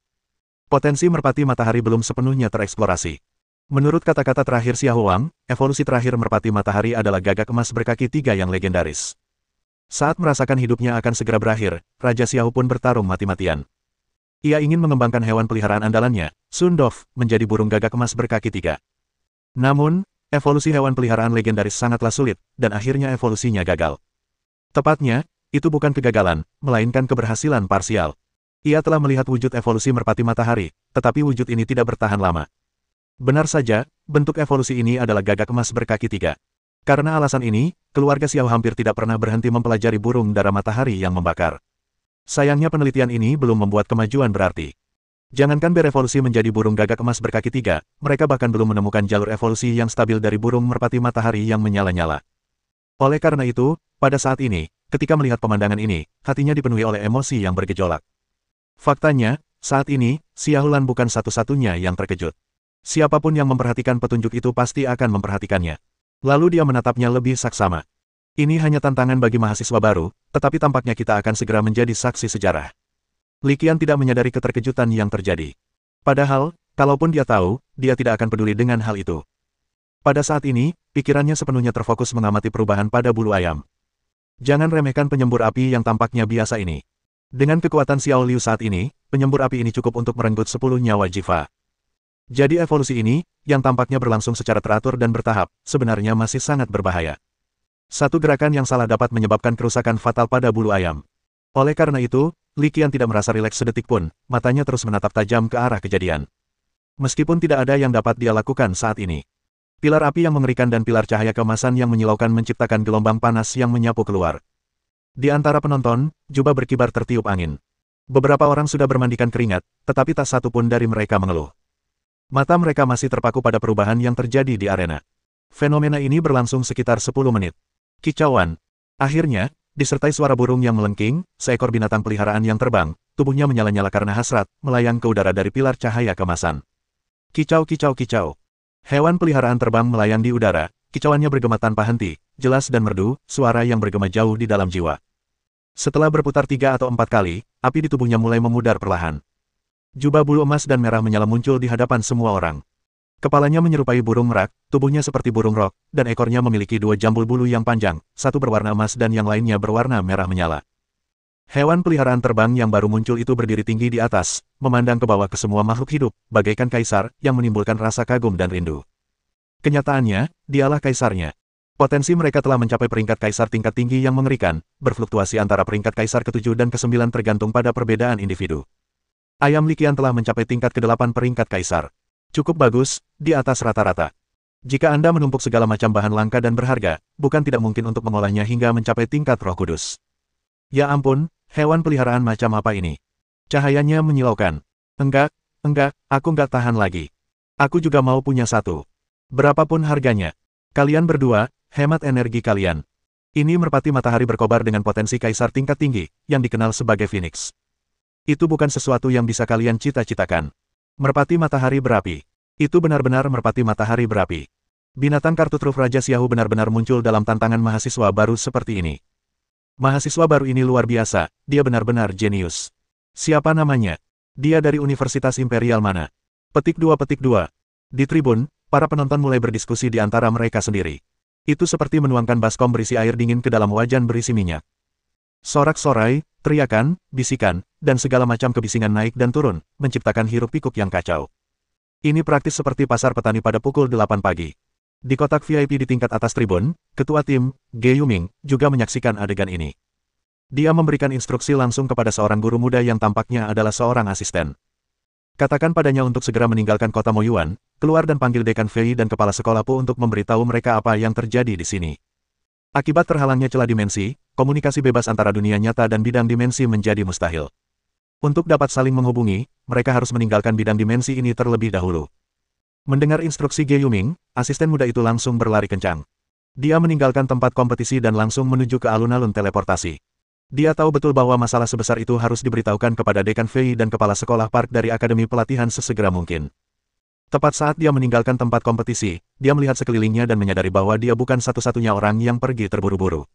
Potensi merpati matahari belum sepenuhnya tereksplorasi. Menurut kata-kata terakhir Xiaohuang, evolusi terakhir merpati matahari adalah gagak emas berkaki 3 yang legendaris. Saat merasakan hidupnya akan segera berakhir, Raja Xiao pun bertarung mati-matian. Ia ingin mengembangkan hewan peliharaan andalannya, Sun Dove, menjadi burung gagak emas berkaki 3. Namun, evolusi hewan peliharaan legendaris sangatlah sulit, dan akhirnya evolusinya gagal. Tepatnya, itu bukan kegagalan, melainkan keberhasilan parsial. Ia telah melihat wujud evolusi merpati matahari, tetapi wujud ini tidak bertahan lama. Benar saja, bentuk evolusi ini adalah gagak emas berkaki 3. Karena alasan ini, keluarga Xiao hampir tidak pernah berhenti mempelajari burung dara matahari yang membakar. Sayangnya penelitian ini belum membuat kemajuan berarti. Jangankan berevolusi menjadi burung gagak emas berkaki 3, mereka bahkan belum menemukan jalur evolusi yang stabil dari burung merpati matahari yang menyala-nyala. Oleh karena itu, pada saat ini, ketika melihat pemandangan ini, hatinya dipenuhi oleh emosi yang bergejolak. Faktanya, saat ini, Xiaolan bukan satu-satunya yang terkejut. Siapapun yang memperhatikan petunjuk itu pasti akan memperhatikannya. Lalu dia menatapnya lebih saksama. Ini hanya tantangan bagi mahasiswa baru, tetapi tampaknya kita akan segera menjadi saksi sejarah. Li Qian tidak menyadari keterkejutan yang terjadi. Padahal, kalaupun dia tahu, dia tidak akan peduli dengan hal itu. Pada saat ini, pikirannya sepenuhnya terfokus mengamati perubahan pada bulu ayam. Jangan remehkan penyembur api yang tampaknya biasa ini. Dengan kekuatan Xiao Liu saat ini, penyembur api ini cukup untuk merenggut 10 nyawa jiwa. Jadi evolusi ini, yang tampaknya berlangsung secara teratur dan bertahap, sebenarnya masih sangat berbahaya. Satu gerakan yang salah dapat menyebabkan kerusakan fatal pada bulu ayam. Oleh karena itu, Li Qian tidak merasa rileks sedetik pun, matanya terus menatap tajam ke arah kejadian. Meskipun tidak ada yang dapat dia lakukan saat ini. Pilar api yang mengerikan dan pilar cahaya keemasan yang menyilaukan menciptakan gelombang panas yang menyapu keluar. Di antara penonton, jubah berkibar tertiup angin. Beberapa orang sudah bermandikan keringat, tetapi tak satu pun dari mereka mengeluh. Mata mereka masih terpaku pada perubahan yang terjadi di arena. Fenomena ini berlangsung sekitar 10 menit. Kicauan. Akhirnya, disertai suara burung yang melengking, seekor binatang peliharaan yang terbang, tubuhnya menyala-nyala karena hasrat, melayang ke udara dari pilar cahaya kemasan. Kicau kicau kicau. Hewan peliharaan terbang melayang di udara, kicauannya bergema tanpa henti, jelas dan merdu, suara yang bergema jauh di dalam jiwa. Setelah berputar 3 atau 4 kali, api di tubuhnya mulai memudar perlahan. Jubah bulu emas dan merah menyala muncul di hadapan semua orang. Kepalanya menyerupai burung merak, tubuhnya seperti burung rok, dan ekornya memiliki 2 jambul bulu yang panjang, satu berwarna emas dan yang lainnya berwarna merah menyala. Hewan peliharaan terbang yang baru muncul itu berdiri tinggi di atas, memandang ke bawah ke semua makhluk hidup, bagaikan kaisar, yang menimbulkan rasa kagum dan rindu. Kenyataannya, dialah kaisarnya. Potensi mereka telah mencapai peringkat kaisar tingkat tinggi yang mengerikan, berfluktuasi antara peringkat kaisar ke-7 dan ke-9 tergantung pada perbedaan individu. Ayam Li Qian telah mencapai tingkat ke-8 peringkat kaisar. Cukup bagus, di atas rata-rata. Jika Anda menumpuk segala macam bahan langka dan berharga, bukan tidak mungkin untuk mengolahnya hingga mencapai tingkat Roh Kudus. Ya ampun, hewan peliharaan macam apa ini? Cahayanya menyilaukan. Enggak, aku nggak tahan lagi. Aku juga mau punya satu. Berapapun harganya. Kalian berdua, hemat energi kalian. Ini merpati matahari berkobar dengan potensi kaisar tingkat tinggi, yang dikenal sebagai Phoenix. Itu bukan sesuatu yang bisa kalian cita-citakan. Merpati matahari berapi. Itu benar-benar merpati matahari berapi. Binatang kartu truf Raja Xiao benar-benar muncul dalam tantangan mahasiswa baru seperti ini. Mahasiswa baru ini luar biasa, dia benar-benar jenius. Siapa namanya? Dia dari Universitas Imperial mana? Petik 2. Di tribun, para penonton mulai berdiskusi di antara mereka sendiri. Itu seperti menuangkan baskom berisi air dingin ke dalam wajan berisi minyak. Sorak-sorai, teriakan, bisikan, dan segala macam kebisingan naik dan turun, menciptakan hiruk-pikuk yang kacau. Ini praktis seperti pasar petani pada pukul 8 pagi. Di kotak VIP di tingkat atas tribun, ketua tim, Ge Yuming, juga menyaksikan adegan ini. Dia memberikan instruksi langsung kepada seorang guru muda yang tampaknya adalah seorang asisten. Katakan padanya untuk segera meninggalkan kota Moyuan, keluar dan panggil Dekan Fei dan kepala sekolah Pu untuk memberitahu mereka apa yang terjadi di sini. Akibat terhalangnya celah dimensi, komunikasi bebas antara dunia nyata dan bidang dimensi menjadi mustahil. Untuk dapat saling menghubungi, mereka harus meninggalkan bidang dimensi ini terlebih dahulu. Mendengar instruksi Ge Yuming, asisten muda itu langsung berlari kencang. Dia meninggalkan tempat kompetisi dan langsung menuju ke alun-alun teleportasi. Dia tahu betul bahwa masalah sebesar itu harus diberitahukan kepada Dekan Fei dan kepala sekolah park dari Akademi Pelatihan sesegera mungkin. Tepat saat dia meninggalkan tempat kompetisi, dia melihat sekelilingnya dan menyadari bahwa dia bukan satu-satunya orang yang pergi terburu-buru.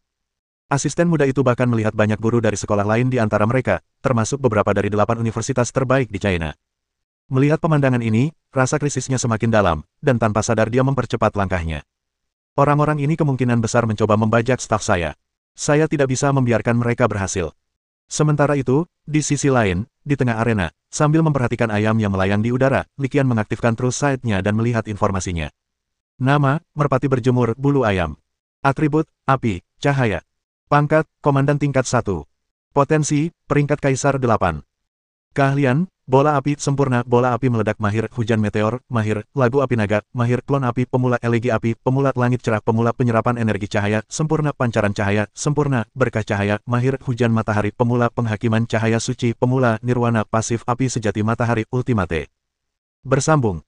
Asisten muda itu bahkan melihat banyak guru dari sekolah lain di antara mereka, termasuk beberapa dari 8 universitas terbaik di China. Melihat pemandangan ini, rasa krisisnya semakin dalam, dan tanpa sadar dia mempercepat langkahnya. Orang-orang ini kemungkinan besar mencoba membajak staf saya. Saya tidak bisa membiarkan mereka berhasil. Sementara itu, di sisi lain, di tengah arena, sambil memperhatikan ayam yang melayang di udara, Li Qian mengaktifkan True Sight-nya dan melihat informasinya. Nama, merpati berjemur, bulu ayam. Atribut, api, cahaya. Pangkat, komandan tingkat 1. Potensi, peringkat kaisar 8. Keahlian, Bola api sempurna, bola api meledak mahir, hujan meteor, mahir, lagu api naga, mahir, klon api, pemula elegi api, pemulat langit cerah, pemula penyerapan energi cahaya, sempurna pancaran cahaya, sempurna, berkah cahaya, mahir, hujan matahari, pemula penghakiman cahaya suci, pemula, nirwana, pasif api sejati matahari, ultimate. Bersambung.